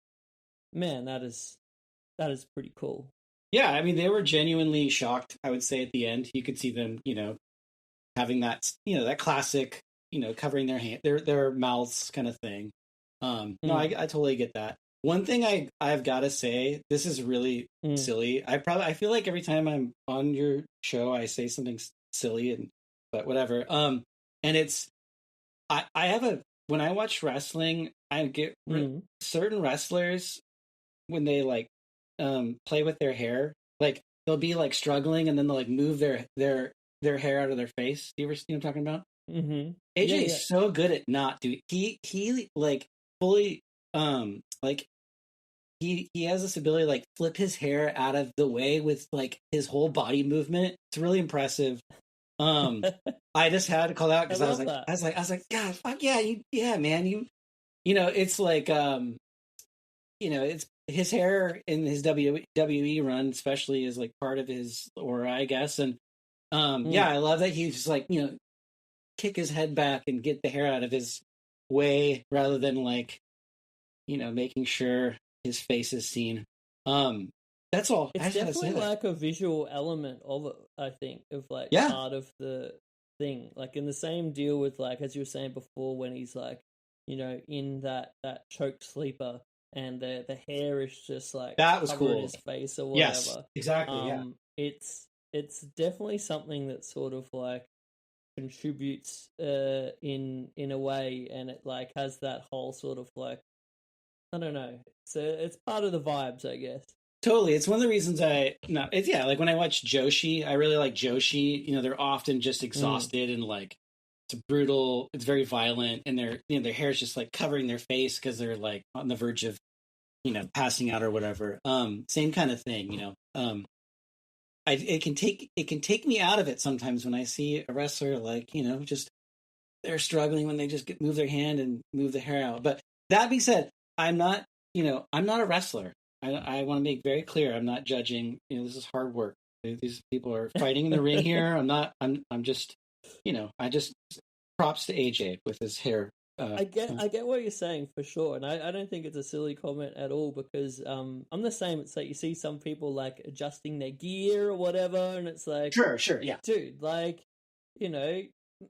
man, that is pretty cool. Yeah, I mean, they were genuinely shocked, I would say, at the end. You could see them, having that, that classic, covering their mouths kind of thing. No, I totally get that. One thing I've got to say, this is really silly. I feel like every time I'm on your show, I say something silly, but whatever. And it's, I have when I watch wrestling, I get certain wrestlers, when they like play with their hair, like they'll be like struggling and then they'll like move their hair out of their face. Do you ever see what I'm talking about? Mm-hmm. AJ is so good at not doing. He like fully like he has this ability to like flip his hair out of the way with like his whole body movement. It's really impressive. I just had to call out because I was like, God, fuck yeah, man, it's like it's his hair in his WWE run, especially, is like part of his aura, I guess. And I love that he's just like, kick his head back and get the hair out of his way rather than like, making sure his face is seen. That's all. It's definitely like a visual element of it, I think, of like part of the thing. Like in the same deal with, like, as you were saying before, when he's like, in that choke sleeper, and the hair is just like that was cool, his face or whatever. Yes, exactly. It's definitely something that sort of like contributes in a way, and it like has that whole sort of like, I don't know. So it's part of the vibes, I guess. Totally. It's one of the reasons like when I watch Joshi, I really like Joshi. They're often just exhausted and like it's brutal. It's very violent, and their hair is just like covering their face because they're like on the verge of, passing out or whatever. Same kind of thing, it can take me out of it sometimes when I see a wrestler like, just they're struggling when they just move their hand and move the hair out. But that being said, I'm not a wrestler. I want to make very clear, I'm not judging. This is hard work. These people are fighting in the ring here. I'm just, I just props to AJ with his hair I get what you're saying for sure, and I don't think it's a silly comment at all because I'm the same. It's like you see some people like adjusting their gear or whatever, and it's like, sure, yeah, dude, like, you know,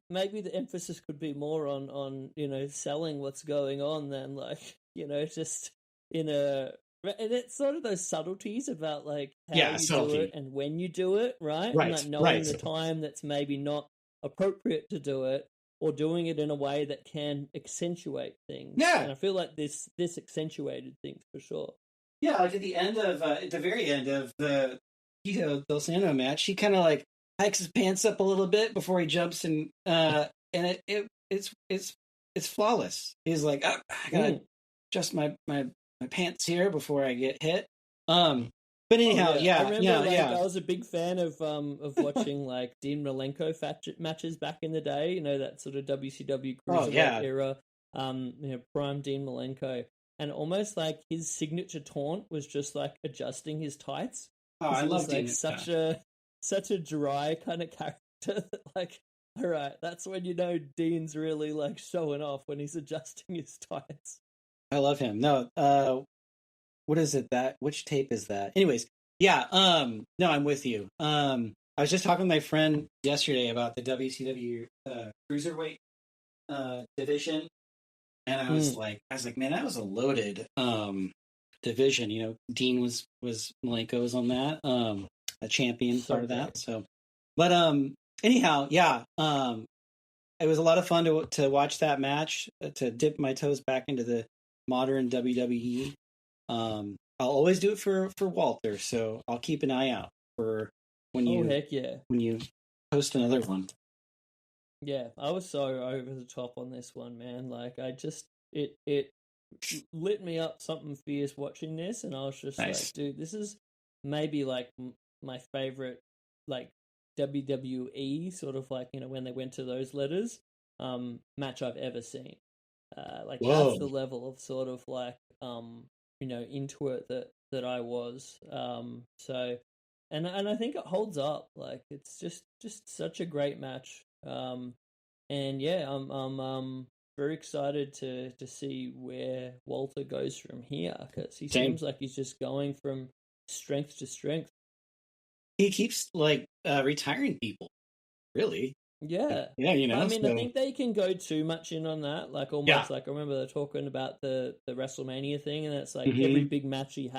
maybe the emphasis could be more on selling what's going on than like just in a. And it's sort of those subtleties about like how you do it and when you do it, right? And like knowing the time that's maybe not appropriate to do it, or doing it in a way that can accentuate things. Yeah, and I feel like this accentuated things for sure. Yeah, like at the very end of the Del Sano match, he kind of like hikes his pants up a little bit before he jumps, and it's flawless. He's like, oh, I gotta adjust my pants here before I get hit. But anyhow, I remember, I was a big fan of watching like Dean Malenko matches back in the day. You know, that sort of WCW Cruiserweight era. Prime Dean Malenko, and almost like his signature taunt was just like adjusting his tights. Oh, I love like such a dry kind of character that like, all right, that's when you know Dean's really like showing off when he's adjusting his tights. I love him. No, what is it which tape is that? Anyways, no, I'm with you. I was just talking to my friend yesterday about the WCW cruiserweight division, and I was like, man, that was a loaded division. You know, Dean was Malenko on that, a champion part of that. So, but anyhow, it was a lot of fun to watch that match, to dip my toes back into the modern WWE. I'll always do it for Walter, so I'll keep an eye out for when you post another one. Yeah, I was so over the top on this one, man. Like, I just it lit me up something fierce watching this, and I was just like, dude, this is maybe like my favorite like WWE sort of like, when they went to those letters match I've ever seen. Like, that's the level of sort of like into it that I was. So, and I think it holds up. Like, it's just such a great match. And yeah, I'm very excited to see where Walter goes from here, because he seems like he's just going from strength to strength. He keeps like retiring people, really. Yeah. I mean, I think they can go too much in on that. Like, almost like, I remember they're talking about the WrestleMania thing, and it's like every big match he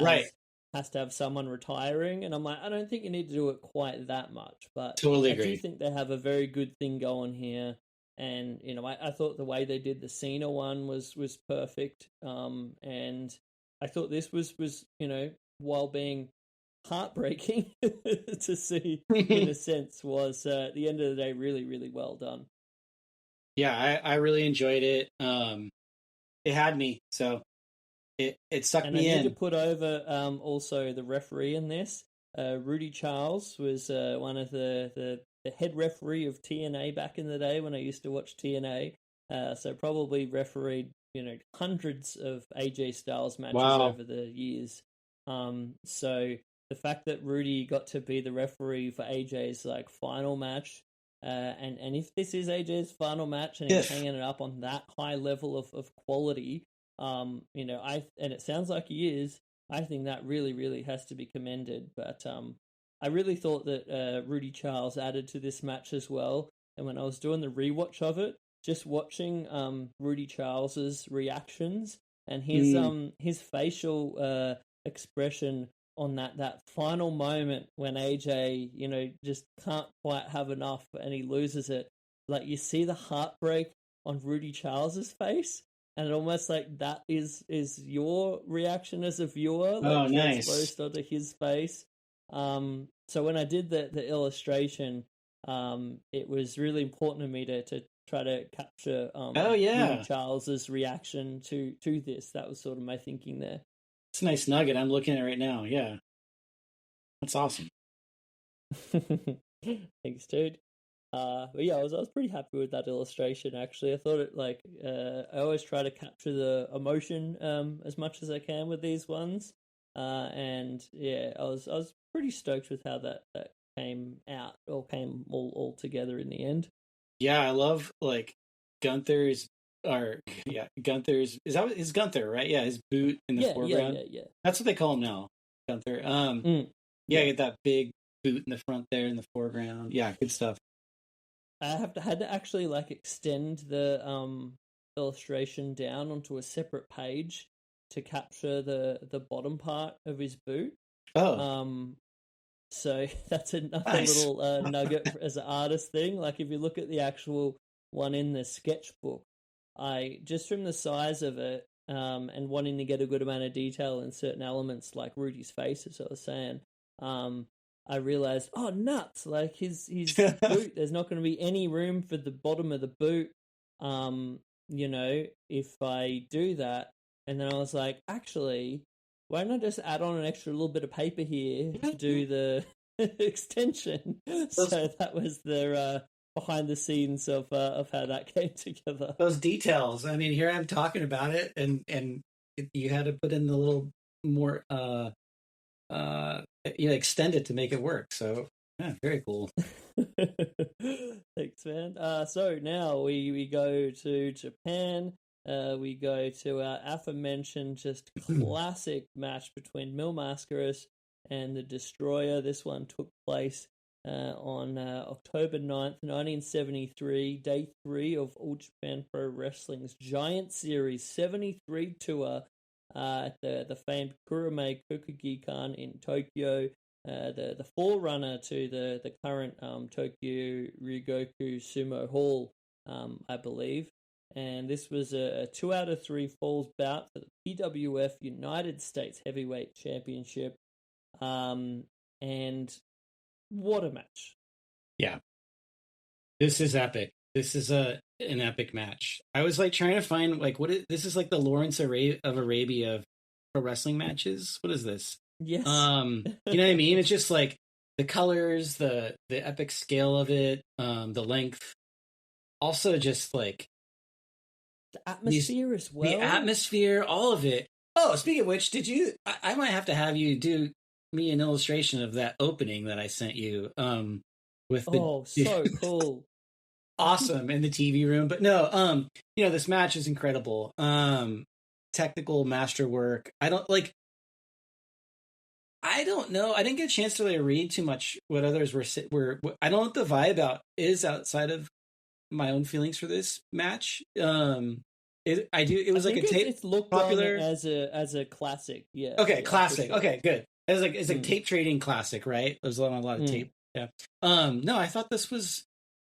has to have someone retiring. And I'm like, I don't think you need to do it quite that much. But totally agree. I do think they have a very good thing going here. And, I thought the way they did the Cena one was perfect. And I thought this was while being heartbreaking to see in a sense, was at the end of the day really, really well done. I really enjoyed it. It had me, so it sucked me in. I need to put over also the referee in this. Rudy Charles was one of the head referee of TNA back in the day when I used to watch TNA. So probably refereed hundreds of AJ Styles matches over the years. So the fact that Rudy got to be the referee for AJ's like final match, and if this is AJ's final match and he's hanging it up on that high level of quality, and it sounds like he is, I think that really, really has to be commended. But I really thought that Rudy Charles added to this match as well. And when I was doing the rewatch of it, just watching Rudy Charles's reactions and his facial expression on that final moment when AJ, just can't quite have enough and he loses it. Like, you see the heartbreak on Rudy Charles's face, and it almost like that is your reaction as a viewer. Like, nice. Exposed onto his face. So when I did the illustration, it was really important to me to try to capture Rudy Charles's reaction to this. That was sort of my thinking there. It's a nice nugget. I'm looking at it right now. Yeah. That's awesome. Thanks, dude. But yeah, I was pretty happy with that illustration, actually. I thought it, like, I always try to capture the emotion as much as I can with these ones. And yeah, I was pretty stoked with how that came out, or came all together in the end. Yeah, I love, like, Gunther's or yeah, Gunther's is Gunther, right? Yeah, his boot in the foreground. Yeah. That's what they call him now, Gunther. Yeah, get that big boot in the front there in the foreground. Yeah, good stuff. I had to actually like extend the illustration down onto a separate page to capture the bottom part of his boot. Oh, So that's another nice. little nugget as an artist thing. Like if you look at the actual one in the sketchbook, I just from the size of it, and wanting to get a good amount of detail in certain elements, like Rudy's face, as I was saying, I realized, oh nuts! Like his boot, there's not going to be any room for the bottom of the boot. If I do that, and then I was like, actually, why don't I just add on an extra little bit of paper here to do the extension? So that was the behind the scenes of how that came together. Those details. I mean, here I'm talking about it, and you had to put in the little more extend it to make it work. So yeah, very cool. Thanks, man. So now we go to Japan. We go to our aforementioned just classic match between Mil Mascaras and the Destroyer. This one took place on October 9th, 1973, day 3 of All Japan Pro Wrestling's Giant Series 73 tour at the famed Kurume Kokugikan in Tokyo, the forerunner to the current Tokyo Ryogoku Sumo Hall, I believe. And this was a 2 out of 3 falls bout for the PWF United States Heavyweight Championship. And what a match. Yeah. This is epic. This is an epic match. I was like trying to find like this is like the Lawrence of Arabia of pro wrestling matches. What is this? Yes. You know what I mean? It's just like the colors, the epic scale of it, the length. Also just like the atmosphere as well. The atmosphere, all of it. Oh, speaking of which, I might have to have you do me an illustration of that opening that I sent you. So cool. Awesome in the TV room. But no, this match is incredible. Technical masterwork. I don't know. I didn't get a chance to really read too much what others were. I don't know what the vibe is outside of my own feelings for this match. It was like a tape. It's looked popular as a classic. Yeah. Okay, classic. Sure. Okay, good. It's like tape trading classic, right? There's a lot of tape. Yeah. No, I thought this was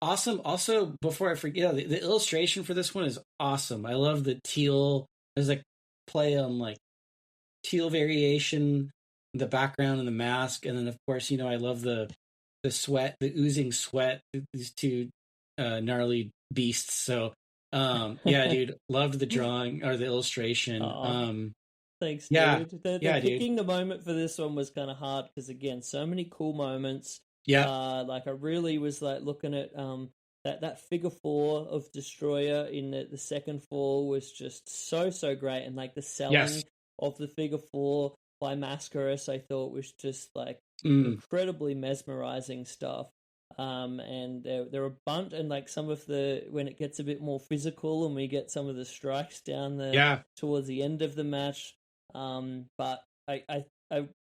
awesome. Also, before I forget, the illustration for this one is awesome. I love the teal. There's like play on like teal variation, the background and the mask, and then of course, I love the sweat, the oozing sweat. These two gnarly beasts. So, yeah, dude, loved the drawing or the illustration. Thanks, dude. Yeah, picking the moment for this one was kind of hard because again, so many cool moments. Yeah, like I really was like looking at that figure 4 of Destroyer in the second fall was just so great, and like the selling of the figure 4 by Mascaras I thought was just like incredibly mesmerizing stuff. And there are a bunch, and like some of when it gets a bit more physical and we get some of the strikes down there towards the end of the match. But I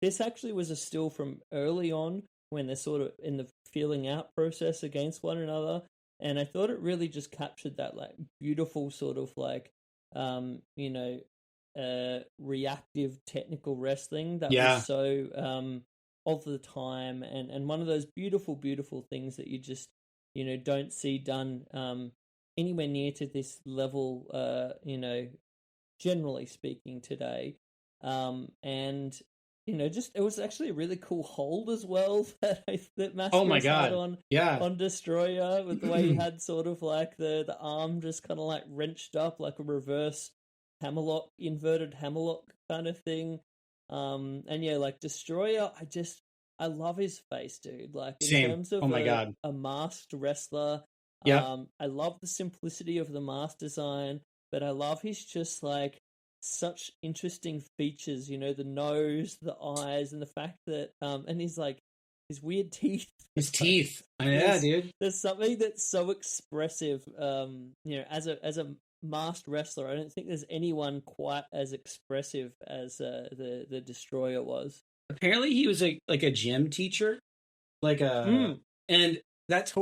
this actually was a still from early on when they're sort of in the feeling out process against one another, and I thought it really just captured that like beautiful sort of like reactive technical wrestling that was so of the time, and one of those beautiful things that you just don't see done anywhere near to this level generally speaking today. And just it was actually a really cool hold as well that Mascaras had on Destroyer, with the way he had sort of like the arm just kind of like wrenched up like a reverse hammerlock, inverted hammerlock kind of thing. And yeah, like Destroyer, I love his face, dude. Like in terms of a masked wrestler, I love the simplicity of the mask design, but I love his just like such interesting features, the nose, the eyes, and the fact that and his like his weird teeth. His teeth. Yeah, dude. There's something that's so expressive, as a masked wrestler. I don't think there's anyone quite as expressive as the Destroyer was. Apparently, he was like a gym teacher, like and that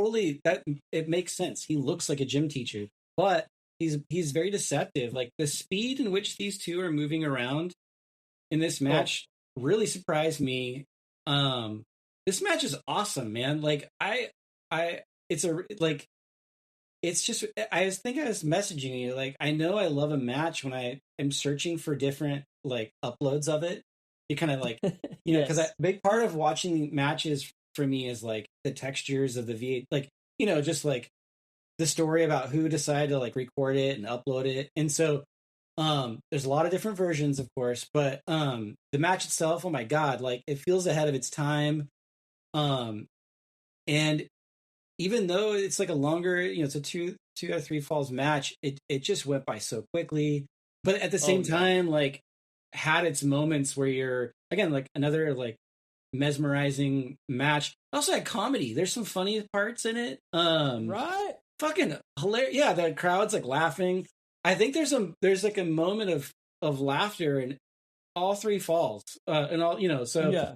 it makes sense. He looks like a gym teacher, but he's very deceptive. Like the speed in which these two are moving around in this match really surprised me. This match is awesome, man. Like it's just, I was messaging you, like, I know I love a match when I am searching for different like uploads of it. You kind of like, you know, because a big part of watching matches for me is like the textures of the like, you know, just like the story about who decided to like record it and upload it. And so there's a lot of different versions, of course, but the match itself, oh my God, like it feels ahead of its time. And even though it's like a longer, you know, it's a two or three falls match, it just went by so quickly. But at the same time, like had its moments where you're, again, like another like mesmerizing match. Also had comedy. There's some funny parts in it. Right? Fucking hilarious. Yeah, the crowd's like laughing. I think there's like a moment of laughter in all three falls. And all, you know, so yeah.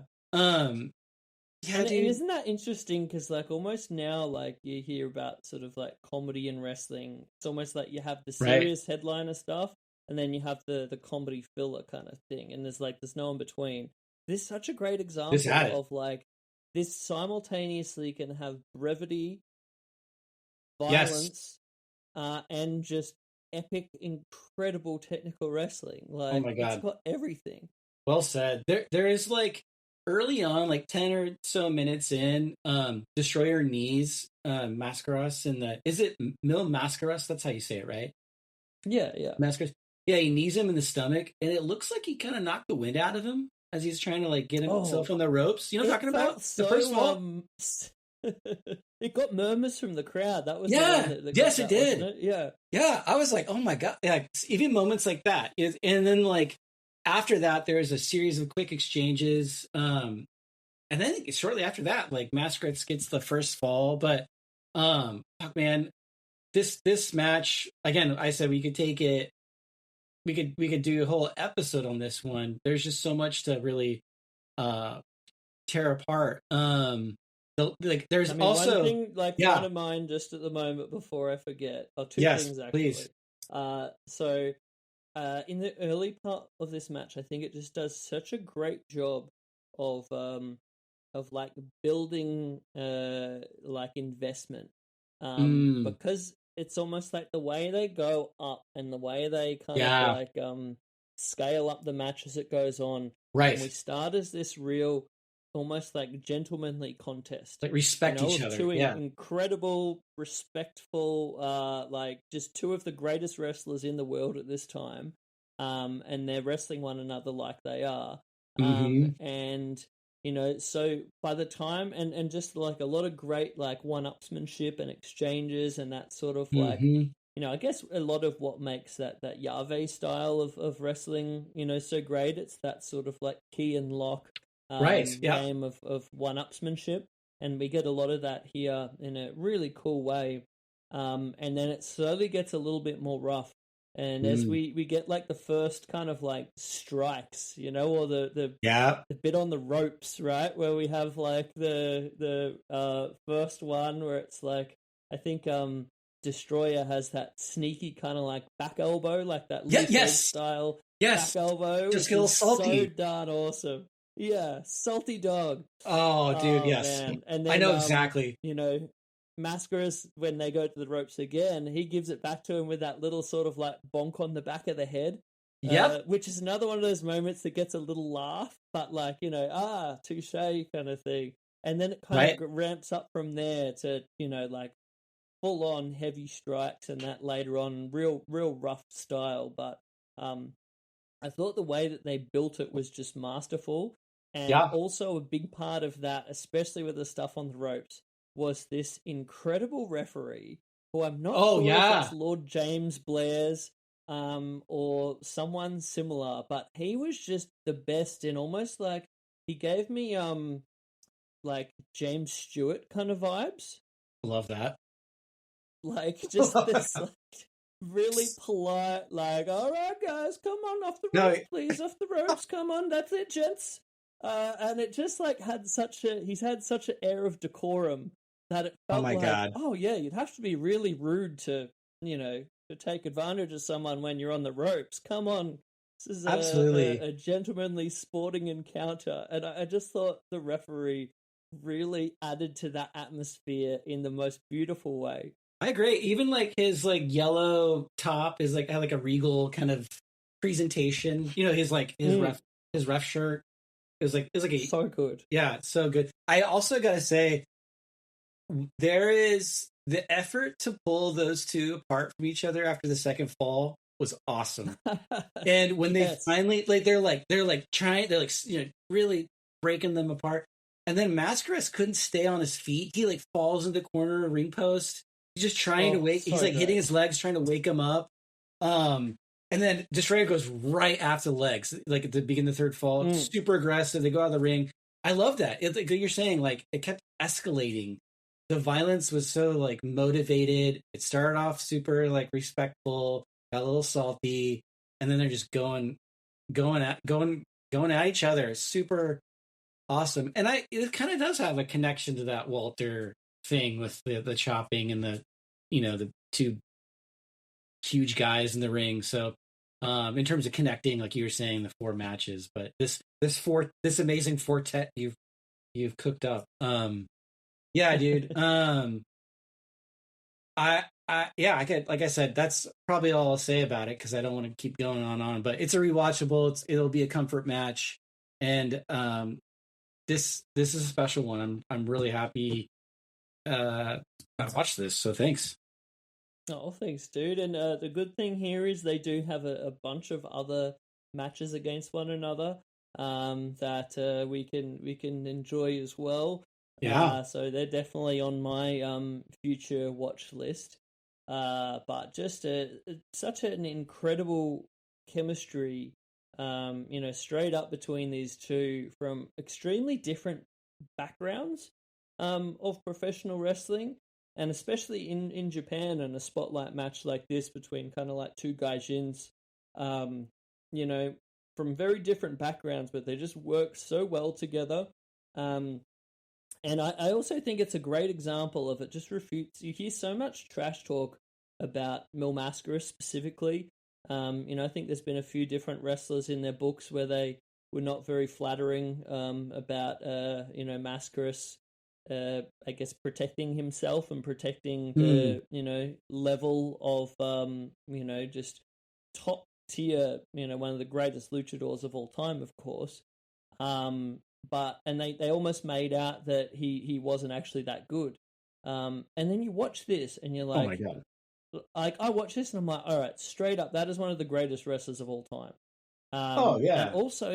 Yeah, and isn't that interesting? Because like almost now, like you hear about sort of like comedy in wrestling. It's almost like you have the serious headliner stuff, and then you have the comedy filler kind of thing, and there's no in between. This is such a great example of like this simultaneously can have brevity, violence, and just epic, incredible technical wrestling. Like, oh my God, it's got everything. Well said. There is like early on, like 10 or so minutes in, Destroyer knees Mascaras in the, is it Mil Mascaras? That's how you say it, right? Yeah. Mascaras. Yeah, he knees him in the stomach, and it looks like he kind of knocked the wind out of him as he's trying to like get himself on the ropes. You know what I'm talking about? So, the first fall? It got murmurs from the crowd. That was yes, it did. It? Yeah. I was like, oh my God, like even moments like that, and then like after that, there's a series of quick exchanges, and then shortly after that, like Mascaras gets the first fall. But fuck, man, this match again. I said we could take it. We could do a whole episode on this one. There's just so much to really tear apart. There's also one thing front of mind just at the moment before I forget. Or two things actually. Please. So in the early part of this match, I think it just does such a great job of like building like investment, because it's almost like the way they go up and the way they kind of like scale up the match as it goes on. Right. And we start as this real, almost like gentlemanly contest. Like respect each other. Two incredible, respectful, like just two of the greatest wrestlers in the world at this time. And they're wrestling one another like they are. And, you know, so by the time, and just like a lot of great like one-upsmanship and exchanges and that sort of like, you know, I guess a lot of what makes that Yahweh style of wrestling, you know, so great. It's that sort of like key and lock game of one-upsmanship. And we get a lot of that here in a really cool way. And then it slowly gets a little bit more rough. And as we get like the first kind of like strikes, you know, or the bit on the ropes, right, where we have like the first one where it's like, I think Destroyer has that sneaky kind of like back elbow, like that Lucha style back elbow. Just a little salty. So darn awesome. Yeah, salty dog. Oh, dude, yes. Man. And then, I know exactly. You know, Mascaras, when they go to the ropes again, he gives it back to him with that little sort of like bonk on the back of the head. Which is another one of those moments that gets a little laugh, but like, you know, touche kind of thing. And then it kind of ramps up from there to, you know, like full on heavy strikes and that later on, real rough style. But I thought the way that they built it was just masterful. And also a big part of that, especially with the stuff on the ropes, was this incredible referee who I'm not sure if it's Lord James Blair's or someone similar, but he was just the best in almost like, he gave me like James Stewart kind of vibes. Love that. Like just this like really polite, like, all right, guys, come on, off the No, ropes, please, off the ropes, come on, that's it, gents. And it just like he's had such an air of decorum that it oh felt my like, God. oh yeah, you'd have to be really rude to, to take advantage of someone when you're on the ropes. Come on, this is Absolutely. a gentlemanly sporting encounter. And I just thought the referee really added to that atmosphere in the most beautiful way. I agree. Even like his like yellow top is like had like a regal kind of presentation. You know, his like his ref shirt. It was like a So good. yeah, so good. I also gotta say, there is the effort to pull those two apart from each other after the second fall was awesome. And when they finally they're trying, they're like, really breaking them apart. And then Mascaras couldn't stay on his feet. He like falls in the corner of ring post. He's just trying to wake. He's like hitting his legs, trying to wake him up. And then Destroyer goes right after the legs, like at the beginning of the third fall. Super aggressive. They go out of the ring. I love that. It's like you're saying, like it kept escalating. The violence was so like motivated. It started off super like respectful, got a little salty, and then they're just going at each other. Super awesome. And it kind of does have a connection to that Walter thing with the chopping and the two huge guys in the ring. So in terms of connecting, like you were saying, the 4 matches, but this amazing quartet you've cooked up. Yeah, dude. I could, like I said, that's probably all I'll say about it because I don't want to keep going on. But it's a rewatchable. It'll be a comfort match, and this is a special one. I'm really happy I watched this. So thanks. Oh, thanks, dude. And the good thing here is they do have a bunch of other matches against one another that we can enjoy as well. Yeah. So they're definitely on my future watch list. But just such an incredible chemistry, straight up between these two from extremely different backgrounds of professional wrestling. And especially in Japan, and a spotlight match like this between kind of like two gaijins, from very different backgrounds, but they just work so well together. And I also think it's a great example of it just refutes. You hear so much trash talk about Mil Mascaras specifically. I think there's been a few different wrestlers in their books where they were not very flattering about, Mascaras. I guess protecting himself and protecting the level of just top tier, one of the greatest luchadors of all time, of course. But they almost made out that he wasn't actually that good. And then you watch this and you're like, oh my God. Like I watch this and I'm like, all right, straight up, that is one of the greatest wrestlers of all time. Oh yeah. And also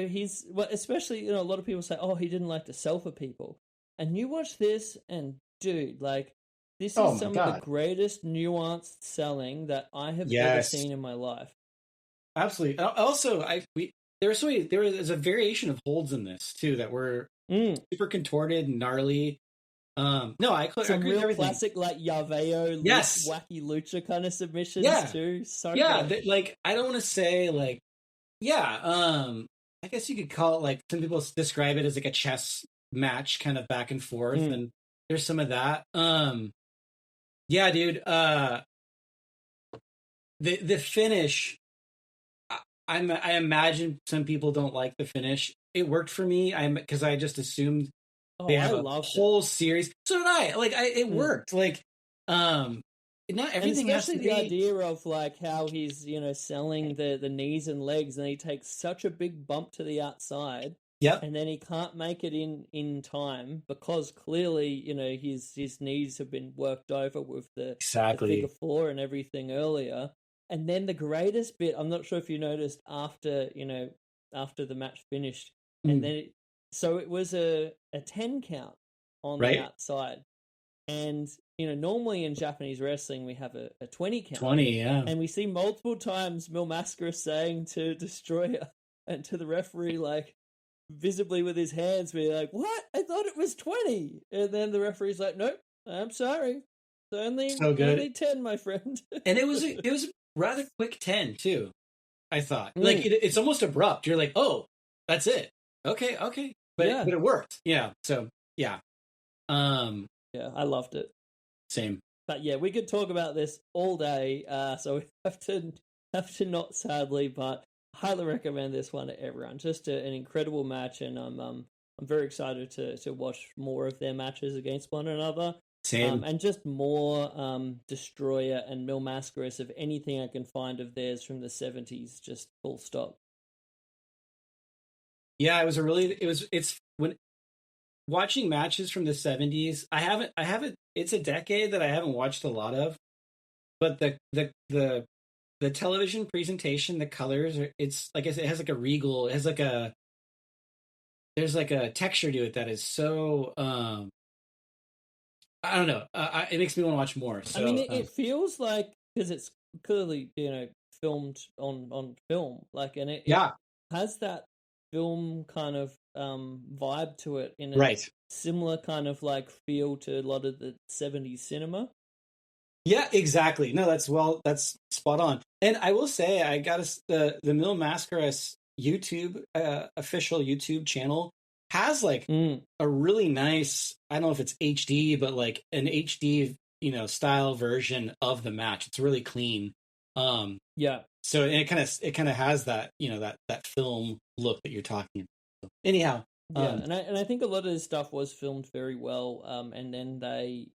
especially, a lot of people say, oh, he didn't like to sell for people. And you watch this, and dude, like, this is some of the greatest nuanced selling that I have ever seen in my life. Absolutely. Also, there was a variation of holds in this too that were super contorted and gnarly. No, I agree some real with everything. Classic like Yaveo, wacky lucha kind of submissions too. So like I don't want to say like I guess you could call it like some people describe it as like a chess match kind of back and forth and there's some of that dude, the finish, I imagine some people don't like the finish. It worked for me because I just assumed they have a whole series. So did I. Like it worked. Like not everything has to be. The idea of like how he's selling the knees and legs and he takes such a big bump to the outside. Yep. And then he can't make it in time because clearly, his knees have been worked over with the figure 4 and everything earlier. And then the greatest bit, I'm not sure if you noticed after the match finished, and then it was a 10 count on the outside. And normally in Japanese wrestling we have a 20 count. 20, yeah. And we see multiple times Mil Mascaras saying to Destroyer and to the referee like visibly with his hands be like, what? I thought it was 20. And then the referee's like, nope, I'm sorry. It's only 10, my friend. And it was rather quick 10 too. I thought like it's almost abrupt. You're like, oh, that's it. Okay, but Yeah. but it worked. Yeah. So yeah. Yeah, I loved it. Same. But yeah, we could talk about this all day. So we have to not sadly, but highly recommend this one to everyone. Just an incredible match, and I'm very excited to watch more of their matches against one another. Same. And just more Destroyer and Mil Mascaras of anything I can find of theirs from the 70s, just full stop. Yeah, it's when watching matches from the 70s, I haven't it's a decade that I haven't watched a lot of, but the television presentation, the colors it's like I said, it has like a regal, it has like there's like a texture to it that is so I don't know. It makes me want to watch more. So, I mean, it feels like, because it's clearly, filmed on film, like, and it has that film kind of vibe to it in a right. similar kind of like feel to a lot of the 70s cinema. Yeah, exactly. No, that's spot on. And I will say, I got the Mil Mascaras YouTube official YouTube channel has like a really nice, I don't know if it's HD, but like an HD style version of the match. It's really clean. Yeah. So and it kind of has that that film look that you're talking about. So, anyhow. Yeah, and I think a lot of this stuff was filmed very well. And then they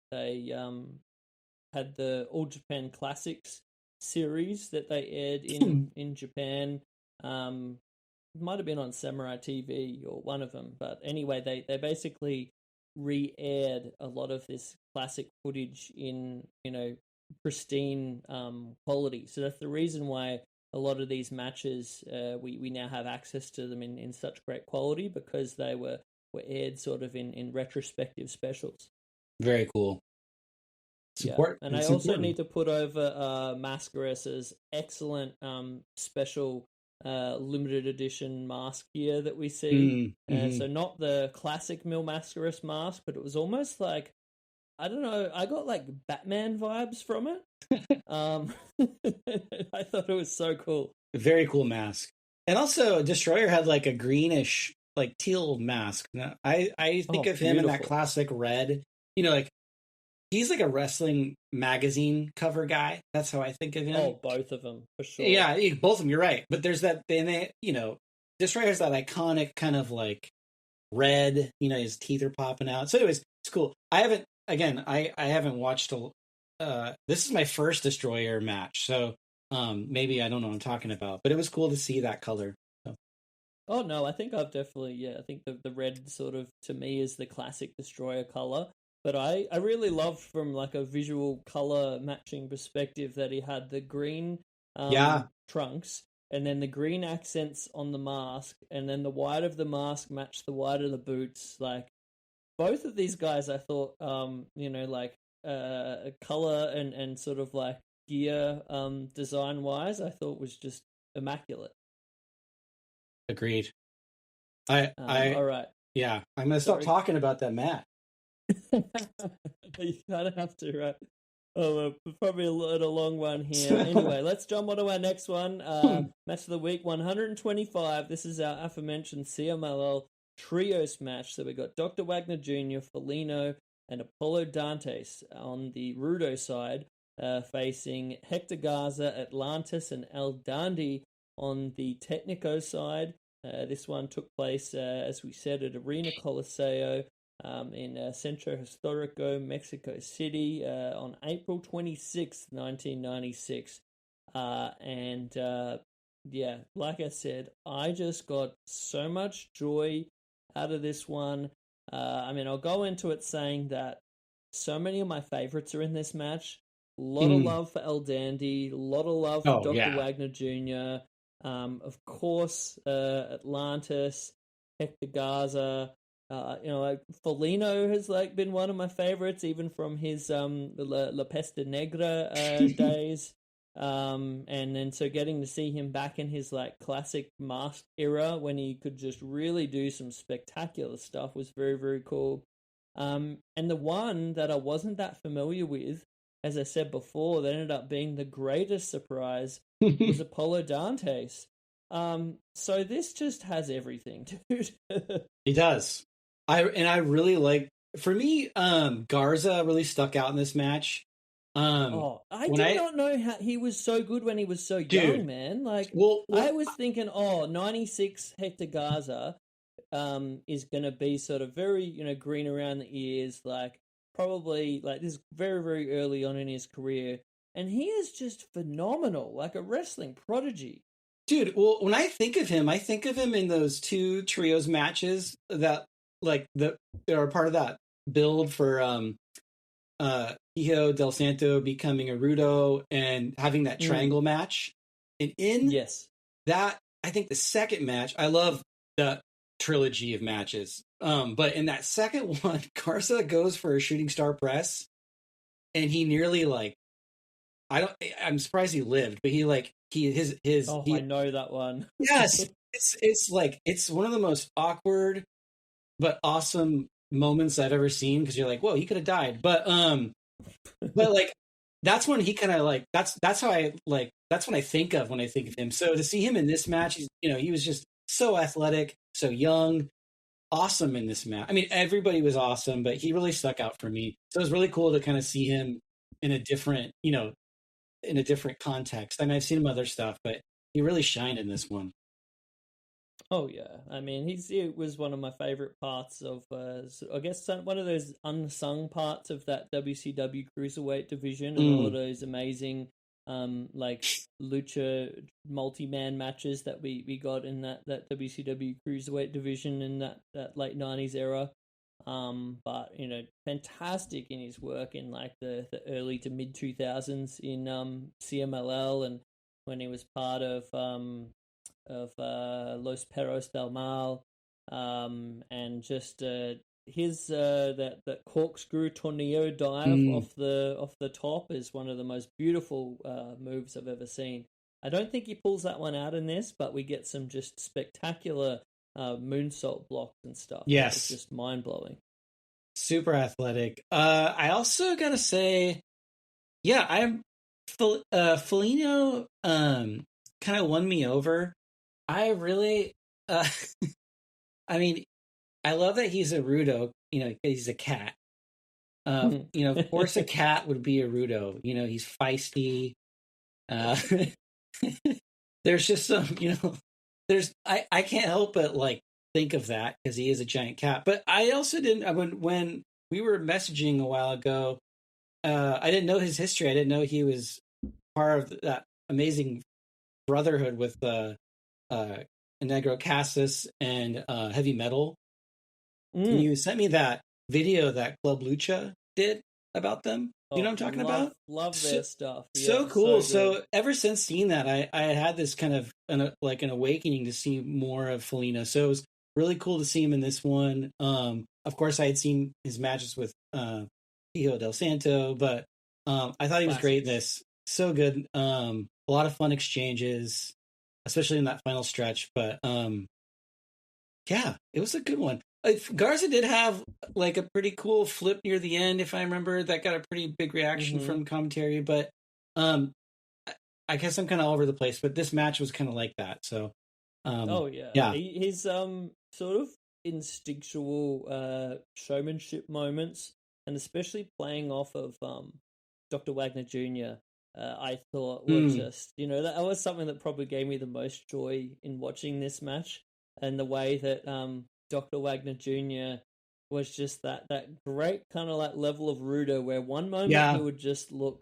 had the All Japan Classics series that they aired in Japan. Might have been on Samurai TV or one of them, but anyway, they basically re-aired a lot of this classic footage in pristine quality. So that's the reason why a lot of these matches we now have access to them in such great quality, because they were aired sort of in retrospective specials. Very cool. Support. Yeah. And I also need to put over Mascaras' excellent special limited edition mask here that we see. So not the classic Mil Mascaras mask, but it was almost like, I don't know, I got like Batman vibes from it. I thought it was so cool. Very cool mask. And also Destroyer had like a greenish, like teal mask. Now, I think of him in that classic red, like he's like a wrestling magazine cover guy. That's how I think of him. Oh, both of them, for sure. Yeah, both of them, you're right. But there's that, Destroyer has that iconic kind of like red, his teeth are popping out. So anyways, it's cool. I haven't watched this is my first Destroyer match. So maybe I don't know what I'm talking about, but it was cool to see that color. So. Oh, no, I think I've definitely, I think the red sort of, to me, is the classic Destroyer color. But I really loved, from like a visual color matching perspective, that he had the green trunks, and then the green accents on the mask, and then the white of the mask matched the white of the boots. Like, both of these guys, I thought, like color and sort of like gear design wise, I thought was just immaculate. Agreed. All right. Yeah, I'm gonna stop talking about that match. You kind of have to, right? Oh, probably a long one here. Anyway, let's jump on to our next one. Match of the week 125. This is our aforementioned CMLL trios match. So we got Dr. Wagner Jr., Felino, and Apollo Dantes on the Rudo side, facing Hector Garza, Atlantis, and El Dandy on the Technico side. This one took place, as we said, at Arena Coliseo in Centro Historico, Mexico City, on April 26th, 1996. Yeah, like I said, I just got so much joy out of this one. I'll go into it saying that so many of my favorites are in this match. A lot of love for El Dandy, a lot of love for Dr. Wagner Jr., of course, Atlantis, Hector Garza. Like Felino has like been one of my favorites, even from his La Pesta Negra days. And then so getting to see him back in his like classic mask era, when he could just really do some spectacular stuff, was very, very cool. And the one that I wasn't that familiar with, as I said before, that ended up being the greatest surprise was Apollo Dantes. So this just has everything, dude. He does. I really like. For me, Garza really stuck out in this match. I when did not know how he was so good when he was so young, man. Like, well, I was thinking, 96 Hector Garza is going to be sort of very, green around the ears, like, probably, like, this very, very early on in his career. And he is just phenomenal, like a wrestling prodigy. dude. Well, when I think of him in those 2 trios matches that, like, that are part of that build for Hijo del Santo becoming a Rudo and having that triangle match. And in that, I think the second match, I love the trilogy of matches. But in that second one, Garza goes for a shooting star press, and he nearly, like, I'm surprised he lived, but he I know that one. Yes, it's like, it's one of the most awkward but awesome moments I've ever seen, because you're like, whoa, he could have died. But like, that's when he kind of, like, that's how I, like, that's when I think of when I think of him. So to see him in this match, he was just so athletic, so young, awesome in this match. I mean, everybody was awesome, but he really stuck out for me. So it was really cool to kind of see him in a different, in a different context. I mean, I've seen him other stuff, but he really shined in this one. Oh yeah, I mean, it was one of my favorite parts of, I guess, one of those unsung parts of that WCW cruiserweight division, and all of those amazing, like, Lucha multi-man matches that we got in that WCW cruiserweight division in that late '90s era. But fantastic in his work in, like, the early to mid 2000s in CMLL, and when he was part of Los Perros del Mal, and just his that corkscrew tornado dive off the top is one of the most beautiful moves I've ever seen. I don't think he pulls that one out in this, but we get some just spectacular moonsault blocks and stuff. Yes, it's just mind blowing. Super athletic. I also gotta say, yeah, Felino kind of won me over. I really, I mean, I love that he's a Rudo, he's a cat. Of course a cat would be a Rudo, he's feisty. There's just some, I can't help but, like, think of that because he is a giant cat. But I also didn't, when we were messaging a while ago, I didn't know his history. I didn't know he was part of that amazing brotherhood with Negro Casas and Heavy Metal. And you sent me that video that Club Lucha did about them. You know what I'm talking about? Love their stuff. So cool. So ever since seeing that, I had this kind of an awakening to see more of Felino. So it was really cool to see him in this one. Of course, I had seen his matches with Hijo del Santo, but I thought he was great in this. So good. A lot of fun exchanges, especially in that final stretch. But yeah, it was a good one. Garza did have, like, a pretty cool flip near the end, if I remember. That got a pretty big reaction from commentary. But I guess I'm kind of all over the place. But this match was kind of like that. So yeah. His sort of instinctual showmanship moments, and especially playing off of Dr. Wagner Jr., I thought were just, that was something that probably gave me the most joy in watching this match, and the way that Dr. Wagner Jr. was just that great kind of, like, level of Rudo, where one moment he would just look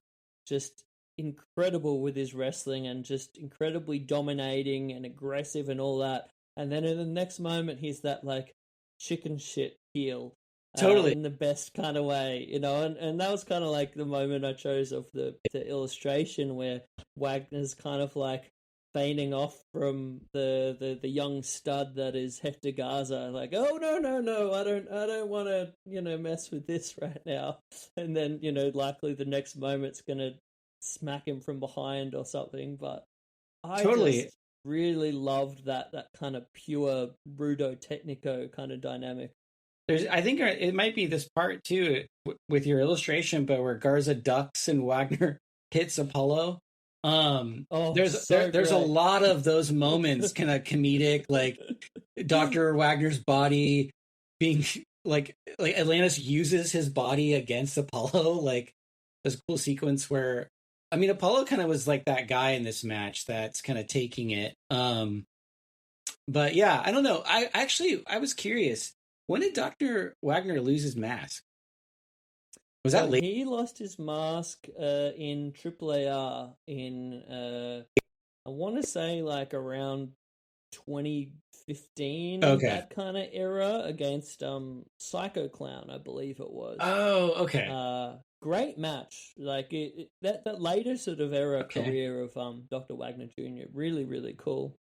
just incredible with his wrestling and just incredibly dominating and aggressive and all that, and then in the next moment he's that, like, chicken shit heel. Totally. In the best kind of way, and that was kind of like the moment I chose of the illustration, where Wagner's kind of, like, feigning off from the young stud that is Hector Garza, like, oh no, I don't want to mess with this right now, and then likely the next moment's gonna smack him from behind or something. But I just really loved that kind of pure Rudo Technico kind of dynamic. I think it might be this part too with your illustration, but where Garza ducks and Wagner hits Apollo. There's a great. lot of those moments, kind of comedic, like Dr. Wagner's body being like Atlantis uses his body against Apollo. Like this cool sequence where, I mean, Apollo kind of was like that guy in this match that's kind of taking it. But yeah, I don't know. I was curious. When did Dr. Wagner lose his mask? Was that late? He lost his mask in AAAR in I want to say like around 2015, Okay. that kind of era, against Psycho Clown, I believe it was. Oh, okay. Great match. Like that later sort of era Okay. career of Dr. Wagner Jr. Really, really cool.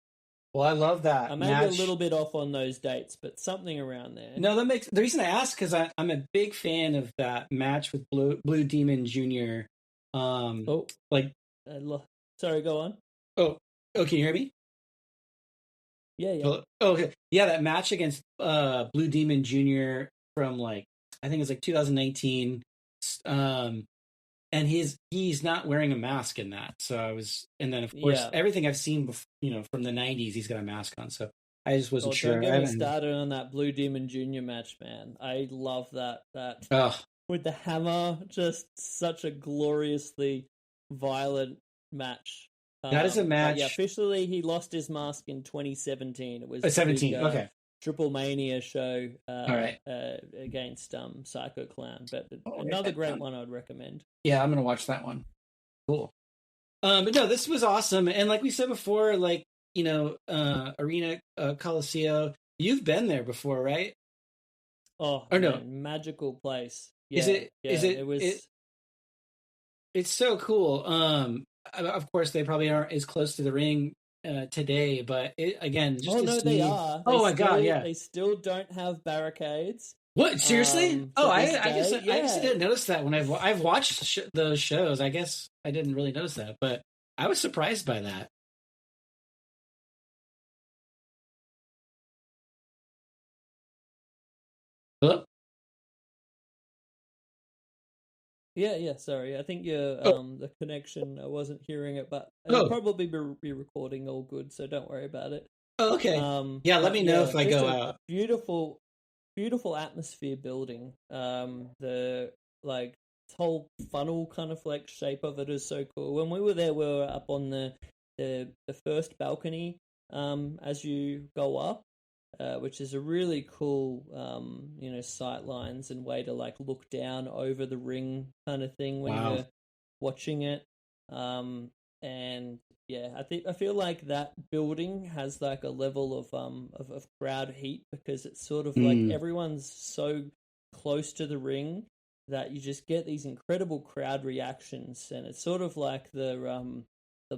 Well, I love that. I may be a little bit off on those dates, but something around there. No, that makes the reason I ask because I'm a big fan of that match with Blue Demon Jr. Sorry, go on. Oh, can you hear me? Yeah. Oh, okay. Yeah, that match against Blue Demon Jr. from like, I think it's like 2019. And he's not wearing a mask in that. So and then of course everything I've seen before, from the 90s, he's got a mask on. So I just wasn't sure. Don't get me started on that Blue Demon Jr. match, man. I love that with the hammer, just such a gloriously violent match. That is a match. Yeah, officially he lost his mask in 2017. It was 17. Okay. Triple Mania show All right. against Psycho Clown, but another great one I'd recommend. Yeah, I'm gonna watch that one. Cool. But no, this was awesome, and like we said before, like Arena Coliseo, you've been there before, right? Oh, or man, no, magical place. Yeah, is it? Yeah, is it? It was. It's so cool. Of course, they probably aren't as close to the ring today, but again, just they are. My god, yeah, they still don't have barricades. What, seriously? I guess I didn't notice that when I've watched those shows. I guess I didn't really notice that, but I was surprised by that. Hello? Yeah. Sorry, I think the connection. I wasn't hearing it, but it'll probably be recording all good, so don't worry about it. Oh, okay. Let me know if I go out. Beautiful atmosphere building. The whole funnel kind of like shape of it is so cool. When we were there, we were up on the first balcony as you go up, which is a really cool sight lines and way to like look down over the ring kind of thing when you're watching it. And yeah, I feel like that building has like a level of crowd heat because it's sort of like everyone's so close to the ring that you just get these incredible crowd reactions, and it's sort of like the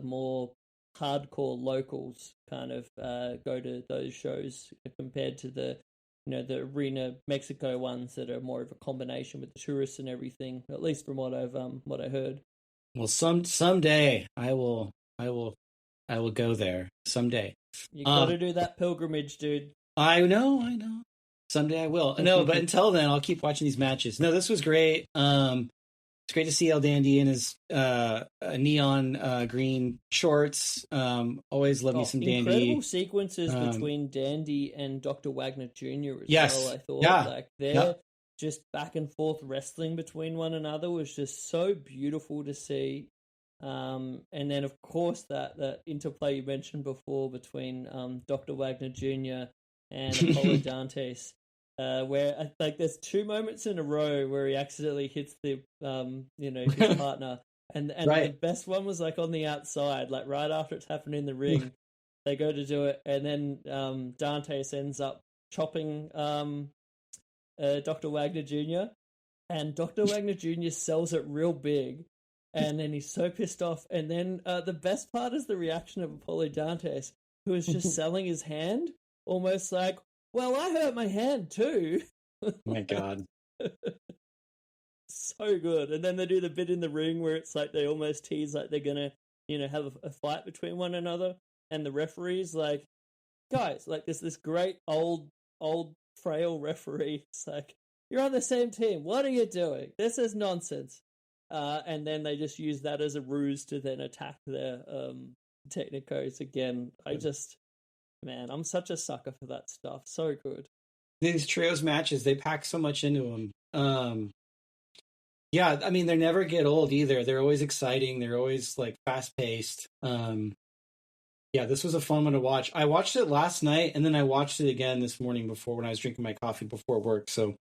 more hardcore locals kind of go to those shows compared to the Arena Mexico ones that are more of a combination with the tourists and everything. At least from what I heard. Well, someday I will go there someday. You got to do that pilgrimage, dude. I know. Someday I will. No, but until then, I'll keep watching these matches. No, this was great. It's great to see El Dandy in his neon green shorts. Always love me some Dandy. Incredible sequences between Dandy and Dr. Wagner Jr. as well, I thought. They're just back and forth wrestling between one another was just so beautiful to see. And then, of course, that interplay you mentioned before between Dr. Wagner Jr. and Apollo Dantes. Where there's two moments in a row where he accidentally hits the his partner, and the best one was like on the outside, like right after it's happened in the ring, they go to do it, and then Dantes ends up chopping Dr. Wagner Jr. and Dr. Wagner Jr. sells it real big, and then he's so pissed off, and then the best part is the reaction of Apollo Dantes, who is just selling his hand, almost like, well, I hurt my hand too. Oh my god. So good. And then they do the bit in the ring where it's like they almost tease like they're gonna, have a fight between one another. And the referee's like, guys, like there's this great old frail referee. It's like, you're on the same team. What are you doing? This is nonsense. And then they just use that as a ruse to then attack their technicos again. Man, I'm such a sucker for that stuff. So good. These trios matches, they pack so much into them. Yeah, I mean, they never get old either. They're always exciting. They're always like fast paced. Yeah, this was a fun one to watch. I watched it last night, and then I watched it again this morning before when I was drinking my coffee before work. So,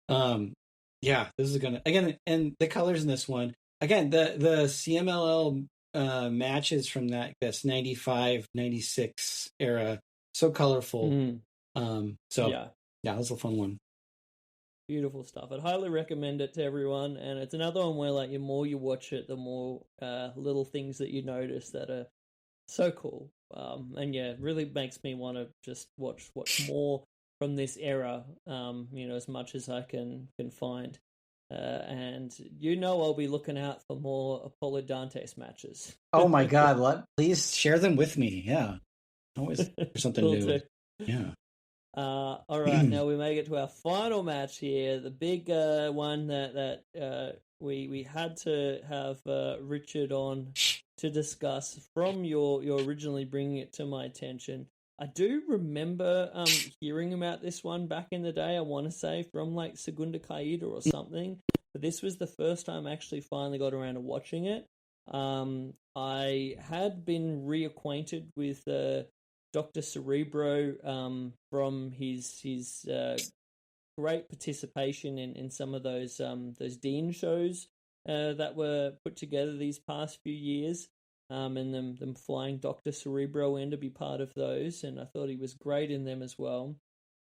yeah, this is again, and the colors in this one again, the CMLL matches from this 95, 96 era, so colorful. So yeah, that was a fun one. Beautiful stuff. I'd highly recommend it to everyone, and it's another one where like the more you watch it, the more little things that you notice that are so cool. And yeah, it really makes me want to just watch more from this era, as much as I can find. And I'll be looking out for more Apollo Dantes matches. Oh my God, please share them with me. Yeah. Always something new. Yeah. All right, now we make it to our final match here, the big one that we had to have Richard on to discuss from your originally bringing it to my attention. I do remember hearing about this one back in the day, I want to say, from like Segunda Caída or something, but this was the first time I actually finally got around to watching it. I had been reacquainted with Dr. Cerebro from his great participation in some of those Dean shows that were put together these past few years, and them flying Dr. Cerebro in to be part of those, and I thought he was great in them as well.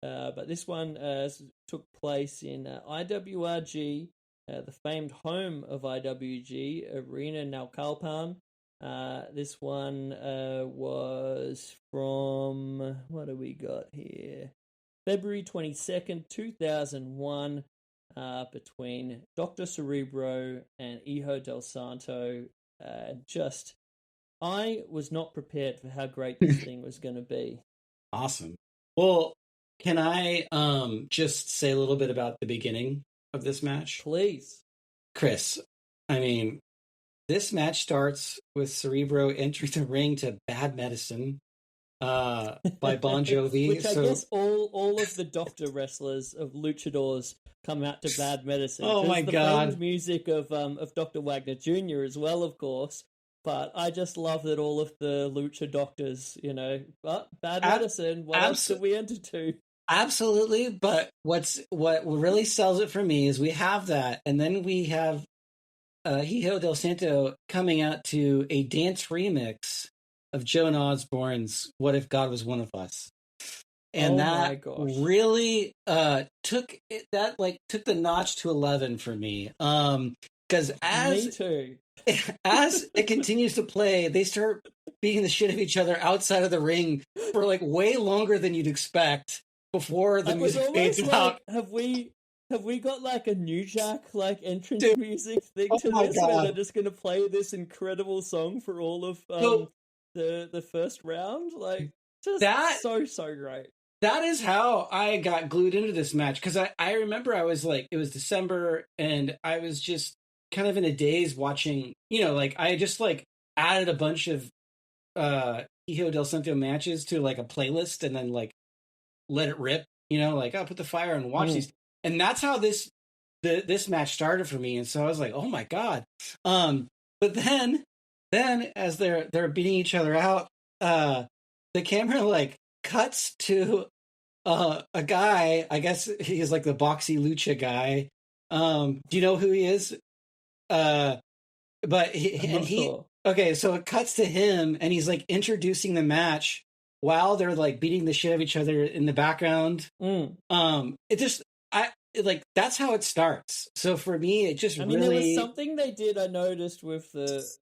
But this one took place in IWRG, the famed home of IWG, Arena Naucalpan. This one was from, what do we got here? February 22nd, 2001, between Dr. Cerebro and Hijo del Santo. I was not prepared for how great this thing was going to be. Awesome. Well, can I just say a little bit about the beginning of this match? Please. Chris, I mean, this match starts with Cerebro entering the ring to Bad Medicine by Bon Jovi. Which I guess all of the doctor wrestlers of luchadors come out to Bad Medicine. Oh my God! God! The famed music of Dr. Wagner Jr. as well, of course. But I just love that all of the lucha doctors, Bad Medicine. What else did we enter to? Absolutely, but what really sells it for me is we have that, and then we have Hijo del Santo coming out to a dance remix of Joan Osborne's "What If God Was One of Us," and that really took the notch to 11 for me. Because me too. As it continues to play, they start beating the shit of each other outside of the ring for like way longer than you'd expect before the music fades out. Have we got like a New Jack like entrance music thing to this where they're just going to play this incredible song for all of the first round? Like, just so great. That is how I got glued into this match, because I remember I was like, it was December and I was just kind of in a daze watching, I just like added a bunch of Hijo del Santo matches to like a playlist and then like let it rip, I'll put the fire and watch these. And that's how this match started for me. And so I was like, oh my God. But then as they're beating each other out, the camera like cuts to a guy. I guess he's like the boxy lucha guy. Do you know who he is? Okay, so it cuts to him and he's like introducing the match while they're like beating the shit out of each other in the background. That's how it starts. So for me, it just really... there was something they did, I noticed, with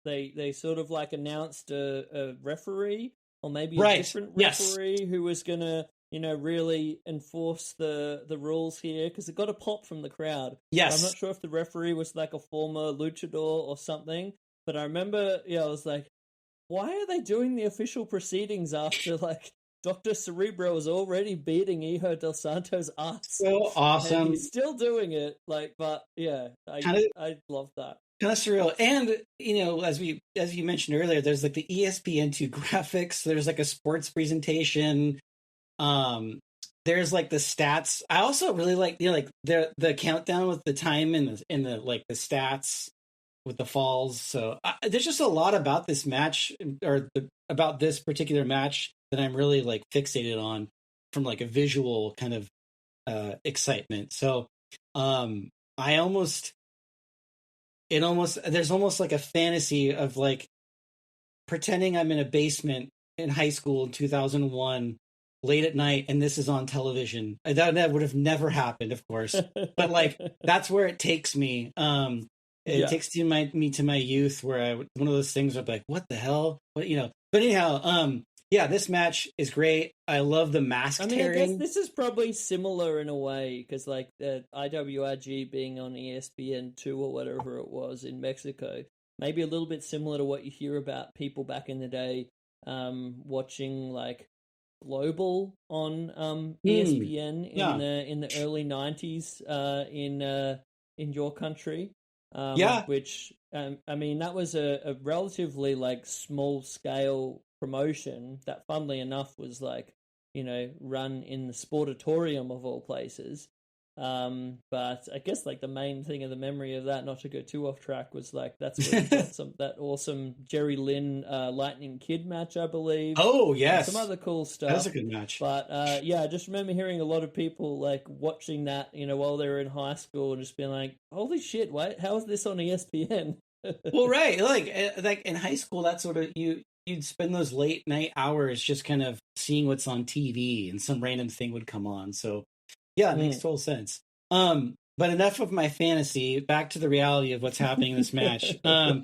they sort of like announced a referee, or maybe a different referee who was going to, really enforce the rules here, because it got a pop from the crowd. Yes. I'm not sure if the referee was like a former luchador or something, but I remember, I was like, why are they doing the official proceedings after like Dr. Cerebro was already beating Hijo del Santo's ass. So And awesome. he's still doing it. But yeah, I love that. Kind of surreal. And, as you mentioned earlier, there's like the ESPN2 graphics. There's like a sports presentation. There's like the stats. I also really like, like the countdown with the time and the like the stats with the falls. So there's just a lot about this match about this particular match that I'm really like fixated on from like a visual kind of excitement. So there's almost like a fantasy of like pretending I'm in a basement in high school in 2001 late at night and this is on television. That would have never happened, of course, but like that's where it takes me. It takes me to my youth, where one of those things where I'm like, what the hell? But anyhow, this match is great. I love the mask tearing. I guess this is probably similar in a way, because like the IWRG being on ESPN2 or whatever it was in Mexico, maybe a little bit similar to what you hear about people back in the day watching like Global on ESPN in the early 90s in your country. Which that was a relatively like small scale promotion that, funnily enough, was like run in the Sportatorium of all places. But I guess like the main thing of the memory of that, not to go too off track, was like that's where you got that awesome Jerry Lynn Lightning Kid match, I believe. Oh yes, some other cool stuff. That was a good match. But I just remember hearing a lot of people like watching that while they were in high school and just being like, "Holy shit! Wait, how is this on ESPN?" Well, right, like in high school, that's sort of you'd spend those late night hours just kind of seeing what's on TV, and some random thing would come on. So. Yeah, it makes total sense. But enough of my fantasy. Back to the reality of what's happening in this match. No,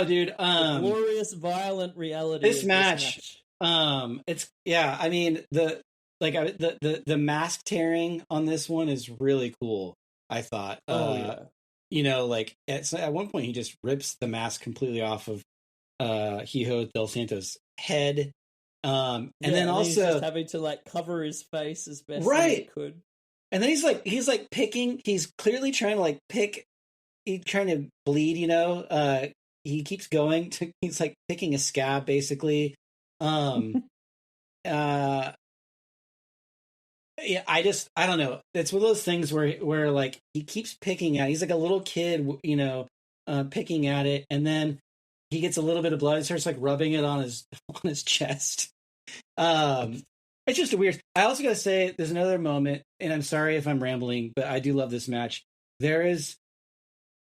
dude. The glorious, violent reality. This match. It's I mean the mask tearing on this one is really cool. I thought. Like at one point he just rips the mask completely off of Hijo del Santo's head. And then also he's just having to like cover his face as best as he could. And then he's picking. He's clearly trying to like pick. He's trying to bleed. He keeps going. He's like picking a scab, basically. I don't know. It's one of those things where like he keeps picking at. He's like a little kid, picking at it, and then he gets a little bit of blood. He starts like rubbing it on his chest. It's just a weird. I also got to say, there's another moment, and I'm sorry if I'm rambling, but I do love this match. There is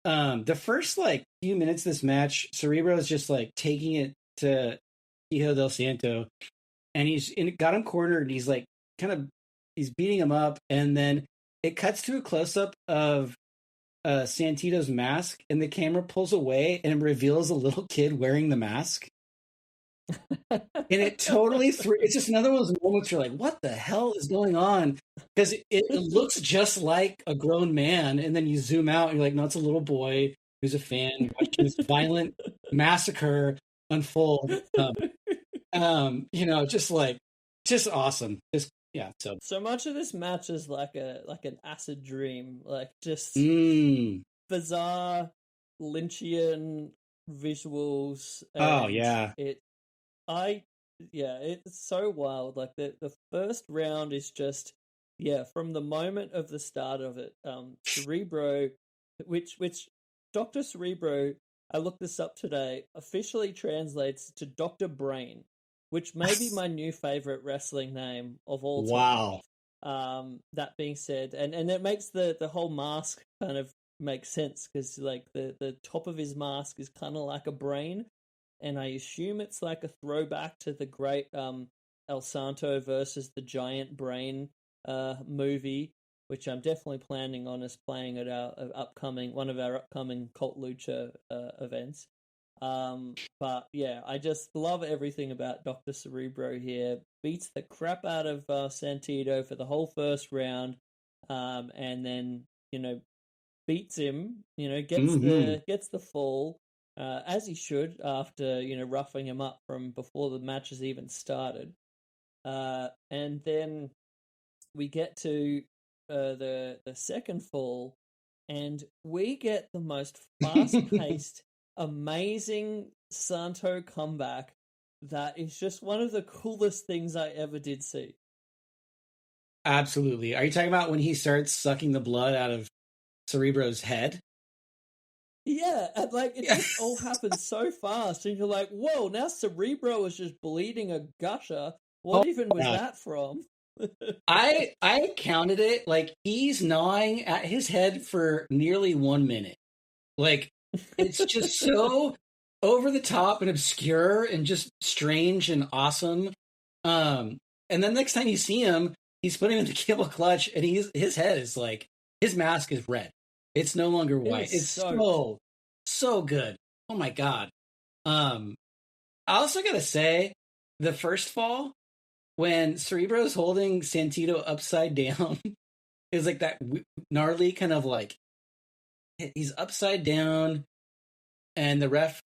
the first like few minutes of this match, Cerebro is just like taking it to Hijo del Santo, and he's got him cornered, and he's like he's beating him up, and then it cuts to a close up of Santito's mask, and the camera pulls away and reveals a little kid wearing the mask. And it totally it's just another one of those moments you're like, what the hell is going on? Because it looks just like a grown man, and then you zoom out and you're like, no, it's a little boy who's a fan watching this violent massacre unfold. Just awesome. So much of this match is like an acid dream, like just bizarre Lynchian visuals. Oh yeah. It's so wild. Like the first round is just from the moment of the start of it, Cerebro, which Dr. Cerebro, I looked this up today, officially translates to Dr. Brain, which may be my new favorite wrestling name of all time. Wow. That being said, and it makes the whole mask kind of make sense, because like the top of his mask is kind of like a brain. And I assume it's like a throwback to the great El Santo versus the Giant Brain movie, which I'm definitely planning on us playing at one of our upcoming Cult Lucha events. But yeah, I just love everything about Dr. Cerebro here. Beats the crap out of Santito for the whole first round, and then beats him. Gets the fall. As he should, after roughing him up from before the match has even started. And then we get to the second fall, and we get the most fast-paced, amazing Santo comeback that is just one of the coolest things I ever did see. Absolutely. Are you talking about when he starts sucking the blood out of Cerebro's head? Yeah, and like it Yeah. just all happened so fast, and you're like, "Whoa!" Now Cerebro is just bleeding a gusher. Oh What even was my God. that from? I counted it like he's gnawing at his head for nearly 1 minute. Like it's just so over the top and obscure and just strange and awesome. And then next time you see him, he's putting him in the cable clutch, and his head is like his mask is red. It's no longer It white. is It's soaked. so good. Oh my god. Um, I also gotta say, the first fall when Cerebro's holding Santito upside down is like that gnarly kind of like he's upside down, and the ref,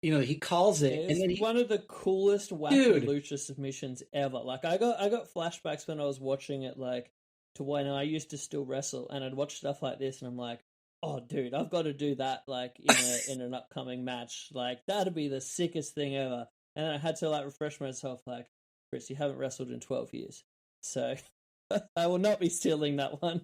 he calls it, and It's then one of the coolest wacky dude, lucha submissions ever. Like I got flashbacks when I was watching it, like to when I used to still wrestle, and I'd watch stuff like this, and I'm like, oh, dude, I've got to do that like in an upcoming match. Like that'd be the sickest thing ever. And I had to like refresh myself, like, Chris, you haven't wrestled in 12 years, so I will not be stealing that one.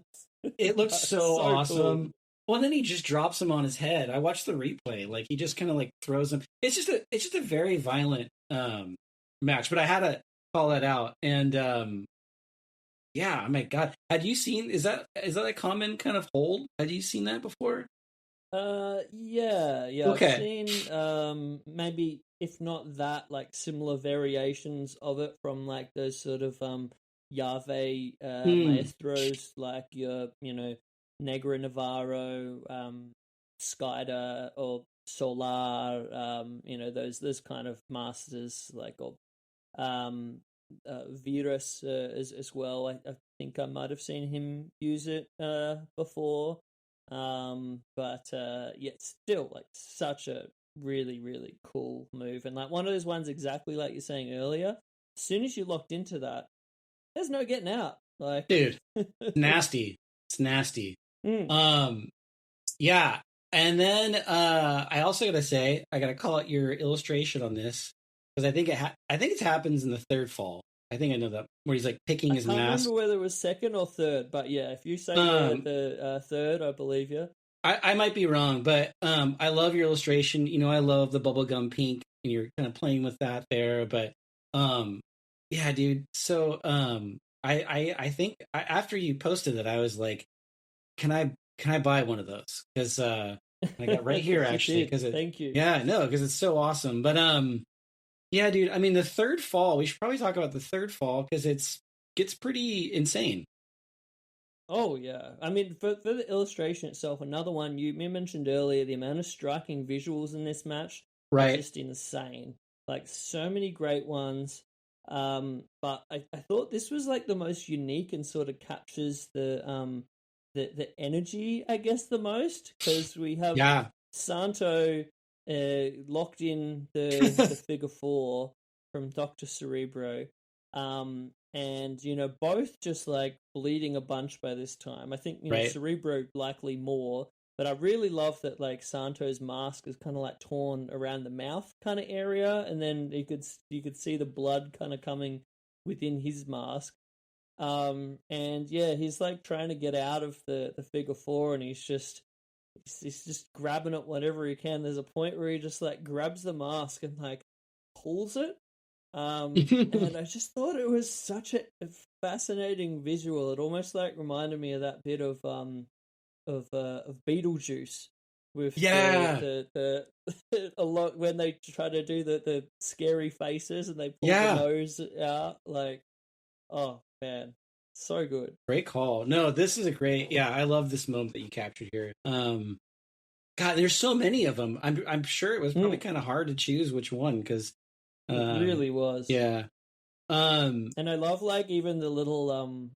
it looks But so cool. awesome. Well, then he just drops him on his head. I watched the replay. Like he just kind of like throws him. It's just a very violent match. But I had to call that out. And yeah, oh my god, had you seen? Is that a common kind of hold? Had you seen that before? Yeah, I've Okay. seen maybe if not that, like similar variations of it from like those sort of Yave Hmm. maestros like your, Negra Navarro, Skyder or Solar, those kind of masters like or um Virus as well. I think I might have seen him use it before. But yeah, still like such a really, really cool move. And like one of those ones exactly like you're saying earlier, as soon as you locked into that, there's no getting out. Like Dude, nasty. It's nasty. mm, Um, yeah. And then I also gotta say, I gotta call out your illustration on this because I think it happens in the third fall. I think I know that where he's like picking I his can't mask. remember whether it was second or third, but yeah, if you say the Um, third, I believe you. I might be wrong, but I love your illustration. I love the bubblegum pink, and you're kind of playing with that there. But um, yeah, dude. So I think after you posted it, I was like, can I buy one of those? Because I got right here You actually. did. Because it, Thank you. yeah, no, because it's so awesome. But yeah, dude. I mean, the third fall. We should probably talk about the third fall because it's gets pretty insane. Oh yeah, I mean for the illustration itself, another one you mentioned earlier, the amount of striking visuals in this match are Right. just insane. Like so many great ones. But I thought this was like the most unique and sort of captures the energy, I guess, the most because we have Yeah. Santo locked in the figure four from Doctor Cerebro, and both just like bleeding a bunch by this time. I think Right. Cerebro likely more, but I really love that like Santo's mask is kind of like torn around the mouth kind of area, and then you could see the blood kind of coming within his mask. And yeah, he's like trying to get out of the figure four, and he's just grabbing at whatever he can. There's a point where he just like grabs the mask and like pulls it. And I just thought it was such a fascinating visual. It almost like reminded me of that bit of Beetlejuice with Yeah. the a lot when they try to do the scary faces and they pull the Yeah. nose out. Like, oh man, so good. Great call. No, this is a great. Yeah, I love this moment that you captured here. God, there's so many of them. I'm sure it was probably Mm, kind of hard to choose which one because, it um, really was. yeah, um, And I love like even the little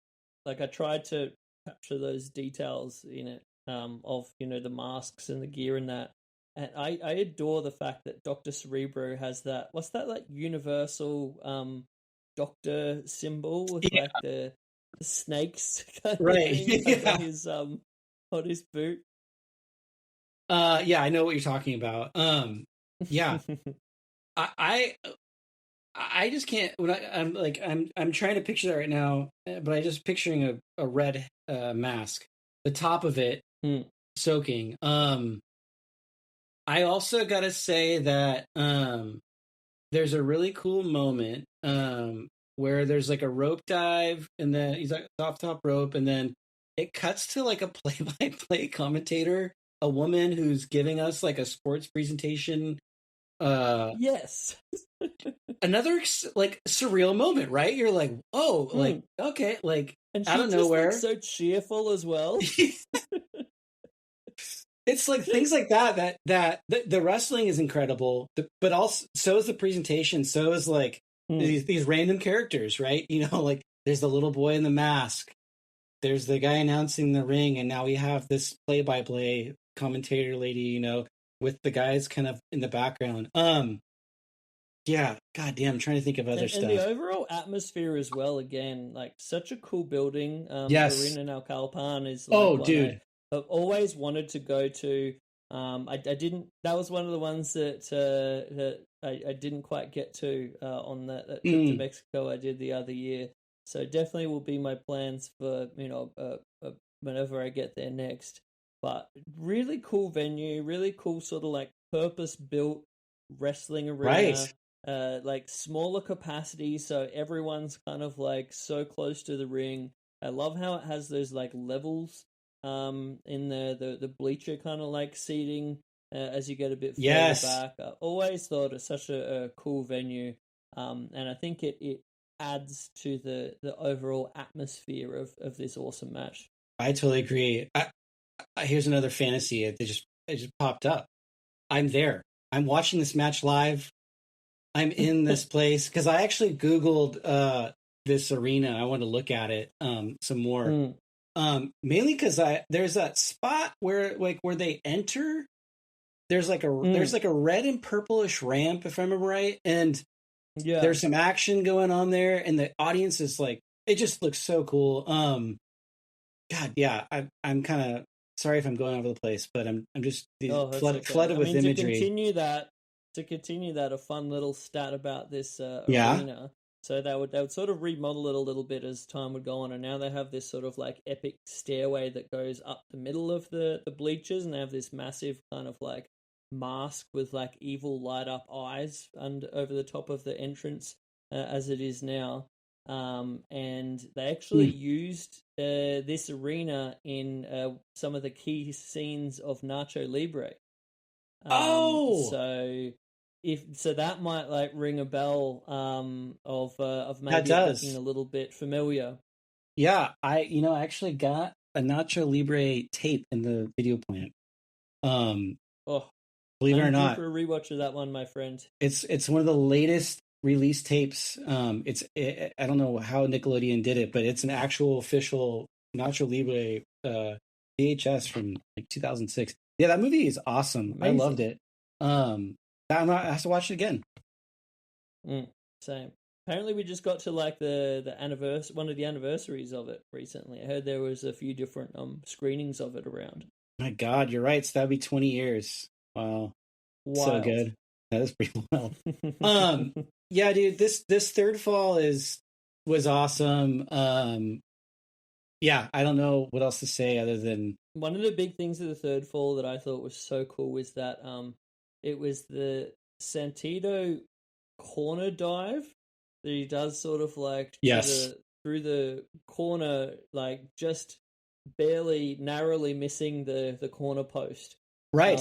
like I tried to capture those details in it of the masks and the gear and that. And I adore the fact that Dr. Cerebro has that what's that like universal doctor symbol with like the snakes kind of Right. thing Yeah. on his boot. Yeah, I know what you're talking about. Yeah, I just can't. When I'm trying to picture that right now, but I just picturing a red mask, the top of it soaking. I also gotta say that there's a really cool moment where there's like a rope dive, and then he's like off top rope, and then it cuts to like a play-by-play commentator, a woman who's giving us like a sports presentation. Yes. Another like surreal moment, right? You're like, oh, like okay, like and out she of just nowhere, looks so cheerful as well. It's like things like that the wrestling is incredible, but also so is the presentation. So is like these random characters, right? You know, like there's the little boy in the mask, there's the guy announcing the ring, and now we have this play-by-play commentator lady, you know, with the guys kind of in the background. Yeah, goddamn, I'm trying to think of other stuff. And the overall atmosphere as well, again, like such a cool building. Yes. Arena in Alcalpan is like dude. I've always wanted to go to. I didn't. That was one of the ones that I didn't quite get to on that trip to Mexico I did the other year. So definitely will be my plans for whenever I get there next. But really cool venue, really cool sort of like purpose built wrestling arena. Right. Like smaller capacity, so everyone's kind of like so close to the ring. I love how it has those like levels in the bleacher kind of like seating as you get a bit further back. I always thought it's such a cool venue, and I think it adds to the overall atmosphere of this awesome match. I totally agree. Here's another fantasy. It just popped up. I'm there. I'm watching this match live. I'm in this place because I actually Googled this arena. I want to look at it some more. Mainly because there's that spot where they enter. There's like a red and purplish ramp, if I remember right, and there's some action going on there, and the audience is like, it just looks so cool. God, yeah, I'm kind of sorry if I'm going over the place, but I'm just flooded with imagery. To continue that, a fun little stat about this arena. So they would sort of remodel it a little bit as time would go on, and now they have this sort of like epic stairway that goes up the middle of the bleachers, and they have this massive kind of like mask with like evil light up eyes over the top of the entrance as it is now. And they actually used this arena in some of the key scenes of Nacho Libre. So that might like ring a bell of maybe looking a little bit familiar. Yeah, I actually got a Nacho Libre tape in the video plant. Believe it or not, for a rewatch of that one, my friend. It's one of the latest release tapes. I don't know how Nickelodeon did it, but it's an actual official Nacho Libre VHS from like 2006. Yeah, that movie is awesome. Amazing. I loved it. I have to watch it again. Same. Apparently, we just got to like the anniversary, one of the anniversaries of it recently. I heard there was a few different screenings of it around. My God, you're right. So that'd be 20 years. Wow, wild. So good. That is pretty wild. Yeah, dude. This third fall was awesome. Yeah, I don't know what else to say other than one of the big things of the third fall that I thought was so cool was that it was the Santito corner dive that he does sort of like through the corner, like just barely narrowly missing the corner post. Right.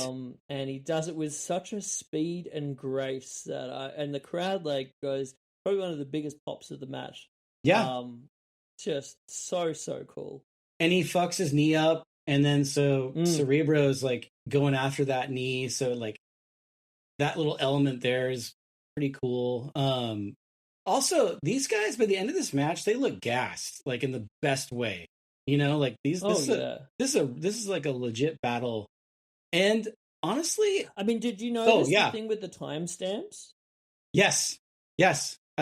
And he does it with such a speed and grace that and the crowd like goes probably one of the biggest pops of the match. Yeah. Just so cool. And he fucks his knee up, and then Cerebro's like going after that knee, so like that little element there is pretty cool. Also, these guys by the end of this match, they look gassed, like in the best way. You know, like this is like a legit battle. And honestly, I mean, did you notice the thing with the timestamps? Yes.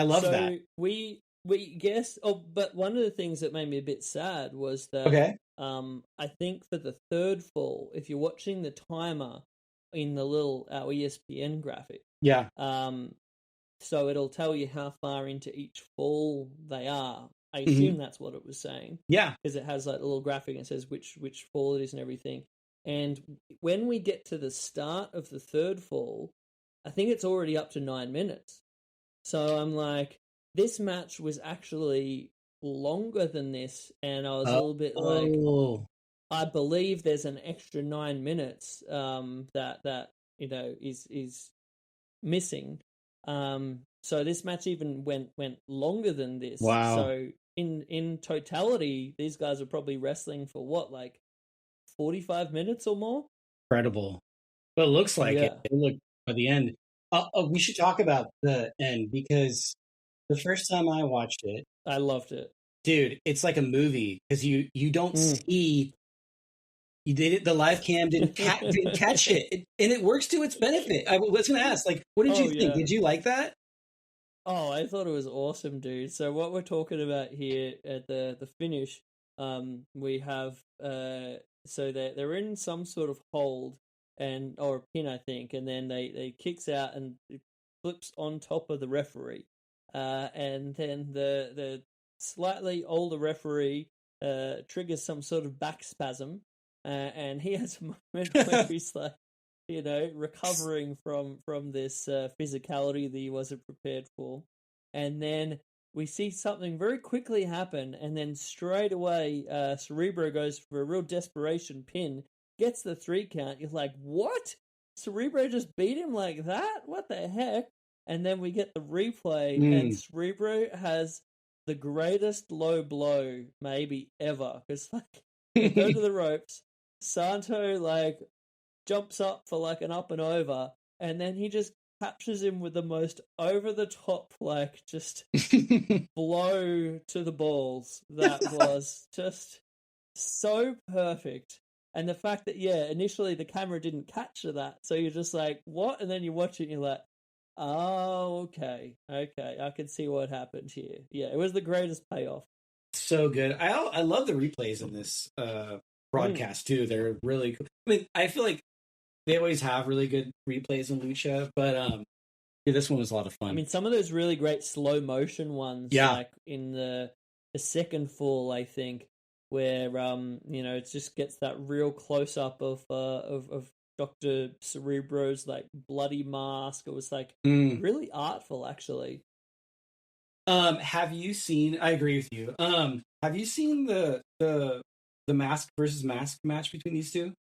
I love so that. we guessed. Oh, but one of the things that made me a bit sad was that Okay. I think for the third fall, if you're watching the timer in the little our ESPN graphic, Yeah. so it'll tell you how far into each fall they are. I Mm-hmm. assume that's what it was saying. Yeah. Because it has like a little graphic and it says which fall it is and everything. And when we get to the start of the third fall, I think it's already up to 9 minutes. So I'm like, this match was actually longer than this, and I was a little bit like, Oh. I believe there's an extra 9 minutes that you know is missing. So this match even went longer than this. Wow. So in totality, these guys are probably wrestling for what, like 45 minutes or more? Incredible. But it looks like it. Yeah. It looked by the end. We should talk about the end because the first time I watched it, I loved it. dude, it's like a movie because you don't see. You did it. The live cam didn't catch it, and it works to its benefit. I was going to ask, like, what did you think? Yeah. Did you like that? Oh, I thought it was awesome, dude. So what we're talking about here at the finish, we have so they're in some sort of hold or a pin, I think, and then they kicks out and it flips on top of the referee, and then the slightly older referee triggers some sort of back spasm, and he has a moment where he's like, you know, recovering from this physicality that he wasn't prepared for. And then we see something very quickly happen, and then straight away Cerebro goes for a real desperation pin, gets the 3 count. You're like, what? Cerebro just beat him like that? What the heck? And then we get the replay, and Cerebro has the greatest low blow maybe ever. Because like, they go to the ropes, Santo like jumps up for like an up and over, and then he just captures him with the most over the top, like just blow to the balls. That was just so perfect. And the fact that, initially the camera didn't capture that, so you're just like, what? And then you watch it and you're like, oh, okay, I can see what happened here. Yeah, it was the greatest payoff. So good. I love the replays in this broadcast too. They're really cool. I mean, I feel like they always have really good replays in Lucha, but this one was a lot of fun. I mean, some of those really great slow motion ones, like in the second fall, I think, where you know, it just gets that real close up of Dr. Cerebro's like bloody mask. It was like really artful, actually. Have you seen? I agree with you. Have you seen the mask versus mask match between these two?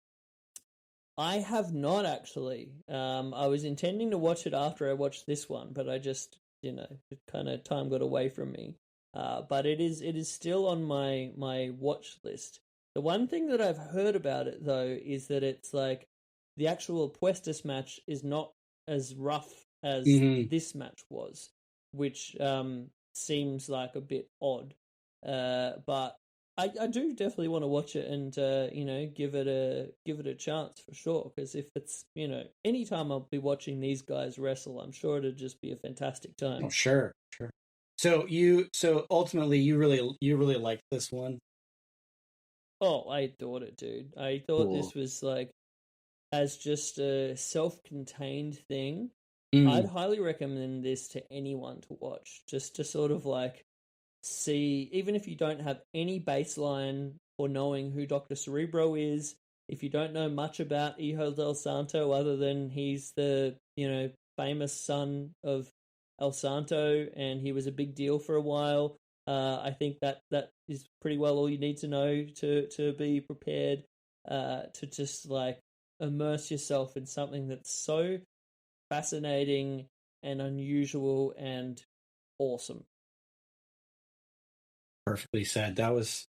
I have not, actually. I was intending to watch it after I watched this one, but I just, you know, kind of time got away from me. But it is still on my watch list. The one thing that I've heard about it, though, is that it's like the actual Puestas match is not as rough as this match was, which seems like a bit odd. But I do definitely want to watch it and you know, give it a chance for sure. Because if it's, you know, anytime I'll be watching these guys wrestle, I'm sure it'd just be a fantastic time. Oh, sure. So ultimately you really liked this one. Oh, I adored it, dude. I thought this was like, as just a self-contained thing, I'd highly recommend this to anyone to watch, just to sort of like see, even if you don't have any baseline for knowing who Dr. Cerebro is, if you don't know much about Hijo del Santo other than he's the, you know, famous son of El Santo and he was a big deal for a while, I think that is pretty well all you need to know to be prepared to just like immerse yourself in something that's so fascinating and unusual and awesome. Perfectly said. That was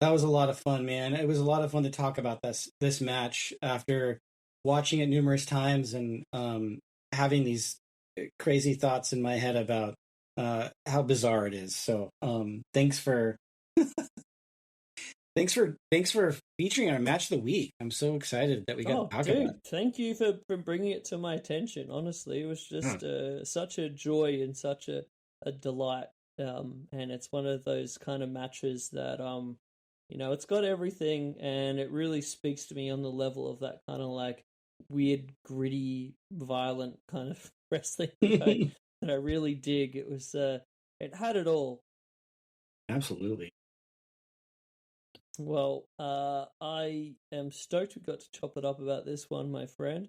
a lot of fun, man. It was a lot of fun to talk about this match after watching it numerous times and having these crazy thoughts in my head about how bizarre it is. So thanks for featuring our match of the week. I'm so excited that we got to talk about it. Thank you for bringing it to my attention. Honestly, it was just such a joy and such a a delight. And it's one of those kind of matches that it's got everything, and it really speaks to me on the level of that kind of like weird, gritty, violent kind of wrestling that I really dig. It was it had it all. Absolutely. Well, I am stoked we got to chop it up about this one, my friend.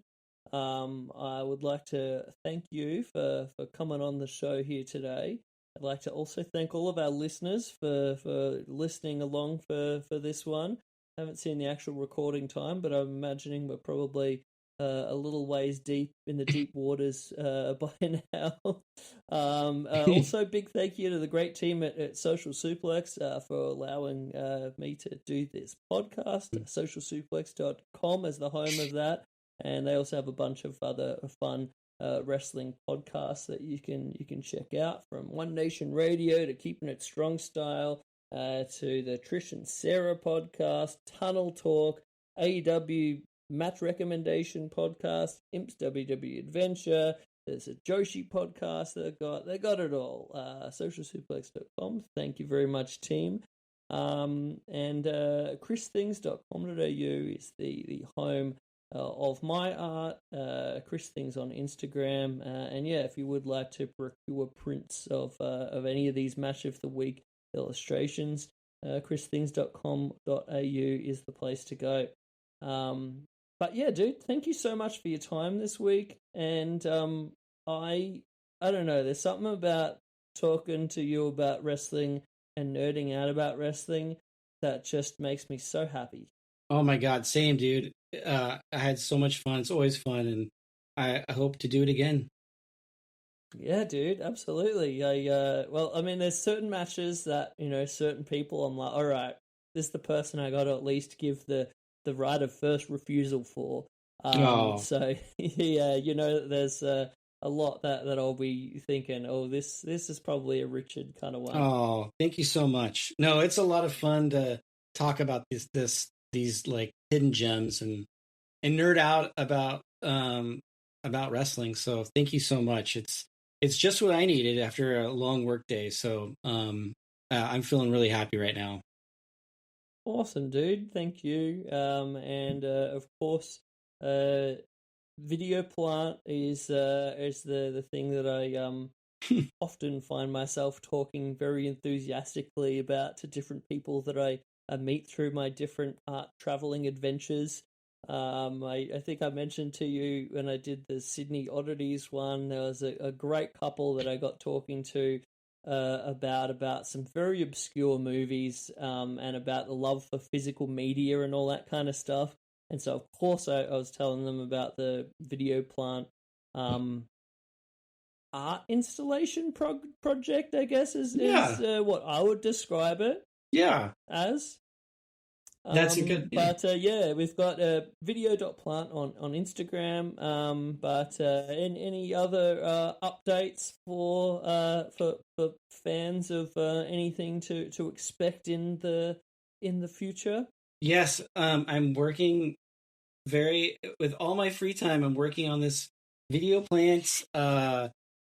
I would like to thank you for coming on the show here today. I'd like to also thank all of our listeners for listening along for this one. I haven't seen the actual recording time, but I'm imagining we're probably a little ways deep in the deep waters by now. Also, big thank you to the great team at Social Suplex for allowing me to do this podcast. Socialsuplex.com is the home of that, and they also have a bunch of other fun wrestling podcasts that you can check out, from One Nation Radio to Keeping It Strong Style to the Trish and Sarah podcast, Tunnel Talk, AEW Match Recommendation Podcast, Imps WWE Adventure. There's a Joshi podcast they got it all. Socialsuplex.com. Thank you very much, team. And christhings.com.au is the home of my art. Chris Things on Instagram. And yeah, if you would like to procure prints of any of these Match of the Week illustrations, christhings.com.au is the place to go. But yeah, dude, thank you so much for your time this week. And I don't know, there's something about talking to you about wrestling and nerding out about wrestling that just makes me so happy. Oh my God, same, dude. I had so much fun. It's always fun, and I hope to do it again. Yeah, dude, absolutely. There's certain matches that, certain people I'm like, all right, this is the person I got to at least give the right of first refusal for. So yeah, there's a lot that I'll be thinking, oh, this is probably a Richard kind of one. Oh, thank you so much. No, it's a lot of fun to talk about these like hidden gems and nerd out about wrestling. So thank you so much. It's just what I needed after a long work day. So I'm feeling really happy right now. Awesome, dude. Thank you. Of course, Video Plant is the thing that I often find myself talking very enthusiastically about to different people that I meet through my different art traveling adventures. I think I mentioned to you when I did the Sydney Oddities one, there was a great couple that I got talking to about some very obscure movies and about the love for physical media and all that kind of stuff. And so, of course, I was telling them about the Video Plant art installation project, I guess, is what I would describe it as. That's a good. But yeah, we've got video.plant on Instagram. But any other updates for fans of anything to expect in the future? Yes, I'm working with all my free time. I'm working on this Video Plant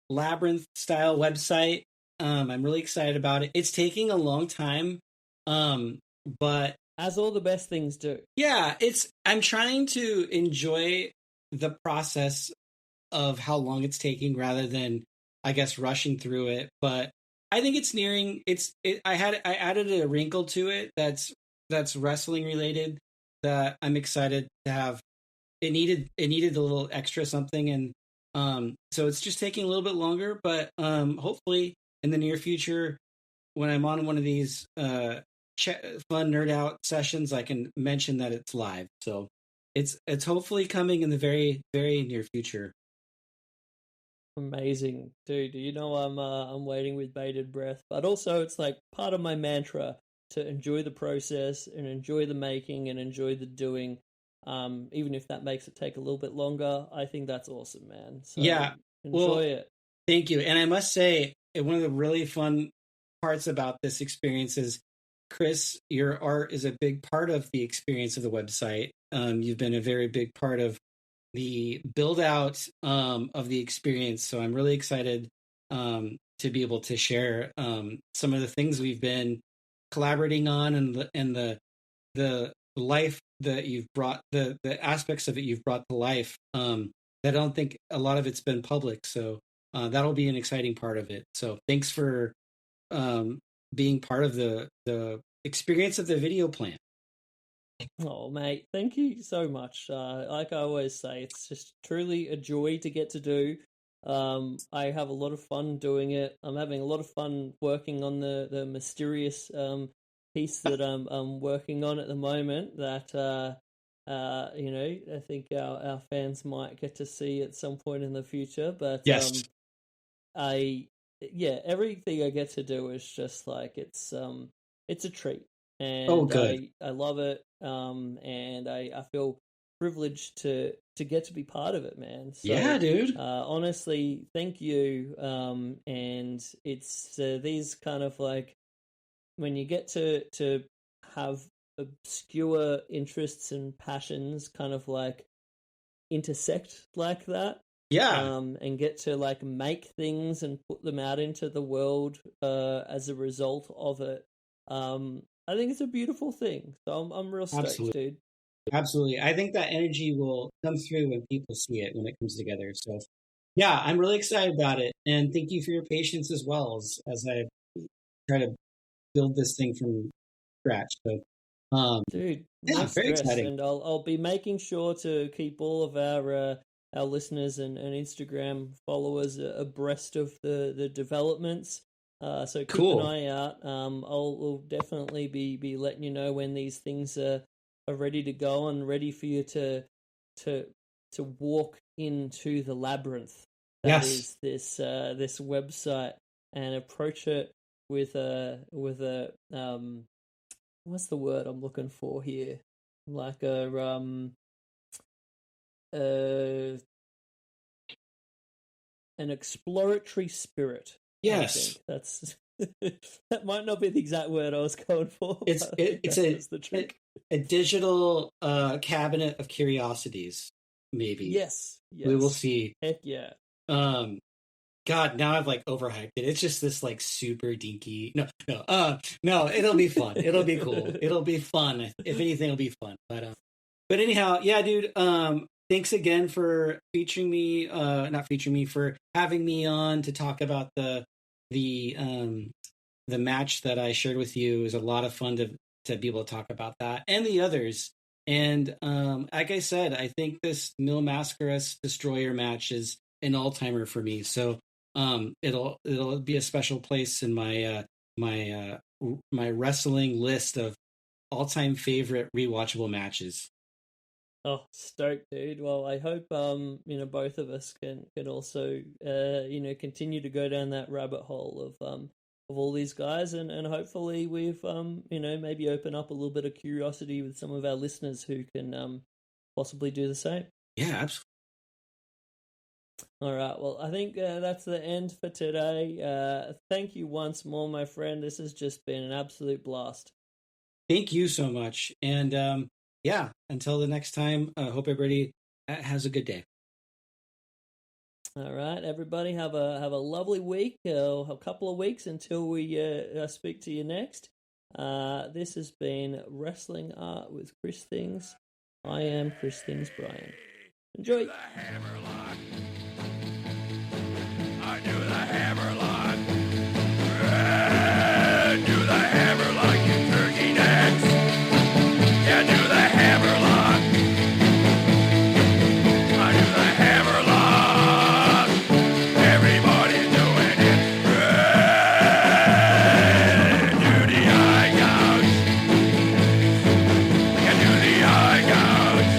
labyrinth style website. I'm really excited about it. It's taking a long time, but as all the best things do. Yeah, I'm trying to enjoy the process of how long it's taking rather than, I guess, rushing through it. But I think it's nearing. I added a wrinkle to it that's wrestling related that I'm excited to have. It needed a little extra something, and so it's just taking a little bit longer. But hopefully in the near future, when I'm on one of these fun nerd out sessions, I can mention that it's live. So it's hopefully coming in the very, very near future. Amazing, dude. I'm waiting with bated breath, but also it's like part of my mantra to enjoy the process and enjoy the making and enjoy the doing, even if that makes it take a little bit longer. I think that's awesome, man. So yeah, enjoy it. Thank you. And I must say, one of the really fun parts about this experience is, Chris, your art is a big part of the experience of the website. You've been a very big part of the build out of the experience. So I'm really excited to be able to share some of the things we've been collaborating on, and the life that you've brought, the aspects of it you've brought to life. I don't think a lot of it's been public, so that'll be an exciting part of it. So thanks for being part of the experience of the video plan. Oh, mate, thank you so much. Like I always say, it's just truly a joy to get to do. I have a lot of fun doing it. I'm having a lot of fun working on the mysterious piece that I'm working on at the moment. That I think our fans might get to see at some point in the future. But Yes. everything I get to do is just like it's a treat, and Oh, good. I love it. And I feel privileged to get to be part of it, man. So, Yeah, dude. honestly, thank you. And it's these kind of like when you get to have obscure interests and passions kind of like intersect like that. Yeah. And get to like make things and put them out into the world as a result of it. I think it's a beautiful thing. So I'm real stoked, Absolutely. dude. Absolutely. I think that energy will come through when people see it, when it comes together. So, yeah, I'm really excited about it. And thank you for your patience as well as I try to build this thing from scratch. So, Dude, yeah, no very stress. exciting. And I'll be making sure to keep all of our listeners and Instagram followers abreast of the developments. So keep an Cool. eye out. I'll definitely be letting you know when these things are ready to go and ready for you to walk into the labyrinth that Yes. is this website, and approach it with a what's the word I'm looking for here? Like uh an exploratory spirit. I Yes. think that's that might not be the exact word I was going for. It's but I think that's the trick. a digital cabinet of curiosities, maybe. Yes. We will see. Heck yeah. God, now I've like overhyped it. It's just this like super dinky. No. It'll be fun. It'll be cool. It'll be fun. If anything, it'll be fun. But anyhow, yeah, dude. Thanks again for featuring me. Not featuring me, for having me on to talk about the match that I shared with you. It was a lot of fun to be able to talk about that and the others. And like I said, I think this Mil Mascaras Destroyer match is an all-timer for me. So it'll be a special place in my my wrestling list of all-time favorite rewatchable matches. Oh, stoked, dude. Well, I hope both of us can also continue to go down that rabbit hole of all these guys, and hopefully we've maybe open up a little bit of curiosity with some of our listeners who can possibly do the same. Yeah, absolutely. All right. Well, I think that's the end for today. Thank you once more, my friend. This has just been an absolute blast. Thank you so much. And yeah, until the next time, I hope everybody has a good day. All right, everybody, have a lovely week, a couple of weeks until we speak to you next. This has been Wrestling Art with Chris Things. I am Chris Things Brian. Enjoy. The hammerlock. I do the hammerlock. Do the hammerlock, you turkey necks. Yeah, do the hammerlock. I do the hammerlock. Everybody's doing it. Do the eye gouge. Yeah, do the eye gouge.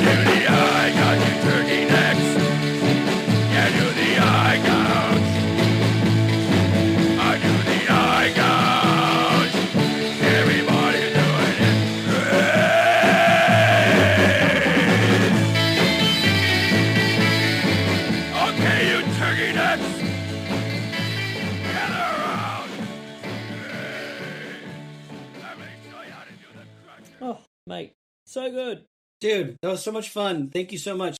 Do the eye gouge, you turkey necks. Yeah, do the eye gouge. I do the eye gouge. Everybody's doing it. Okay, you turkey nuts. Gather around. Let me show you how to do the cruncher. Oh, mate, so good. Dude, that was so much fun. Thank you so much.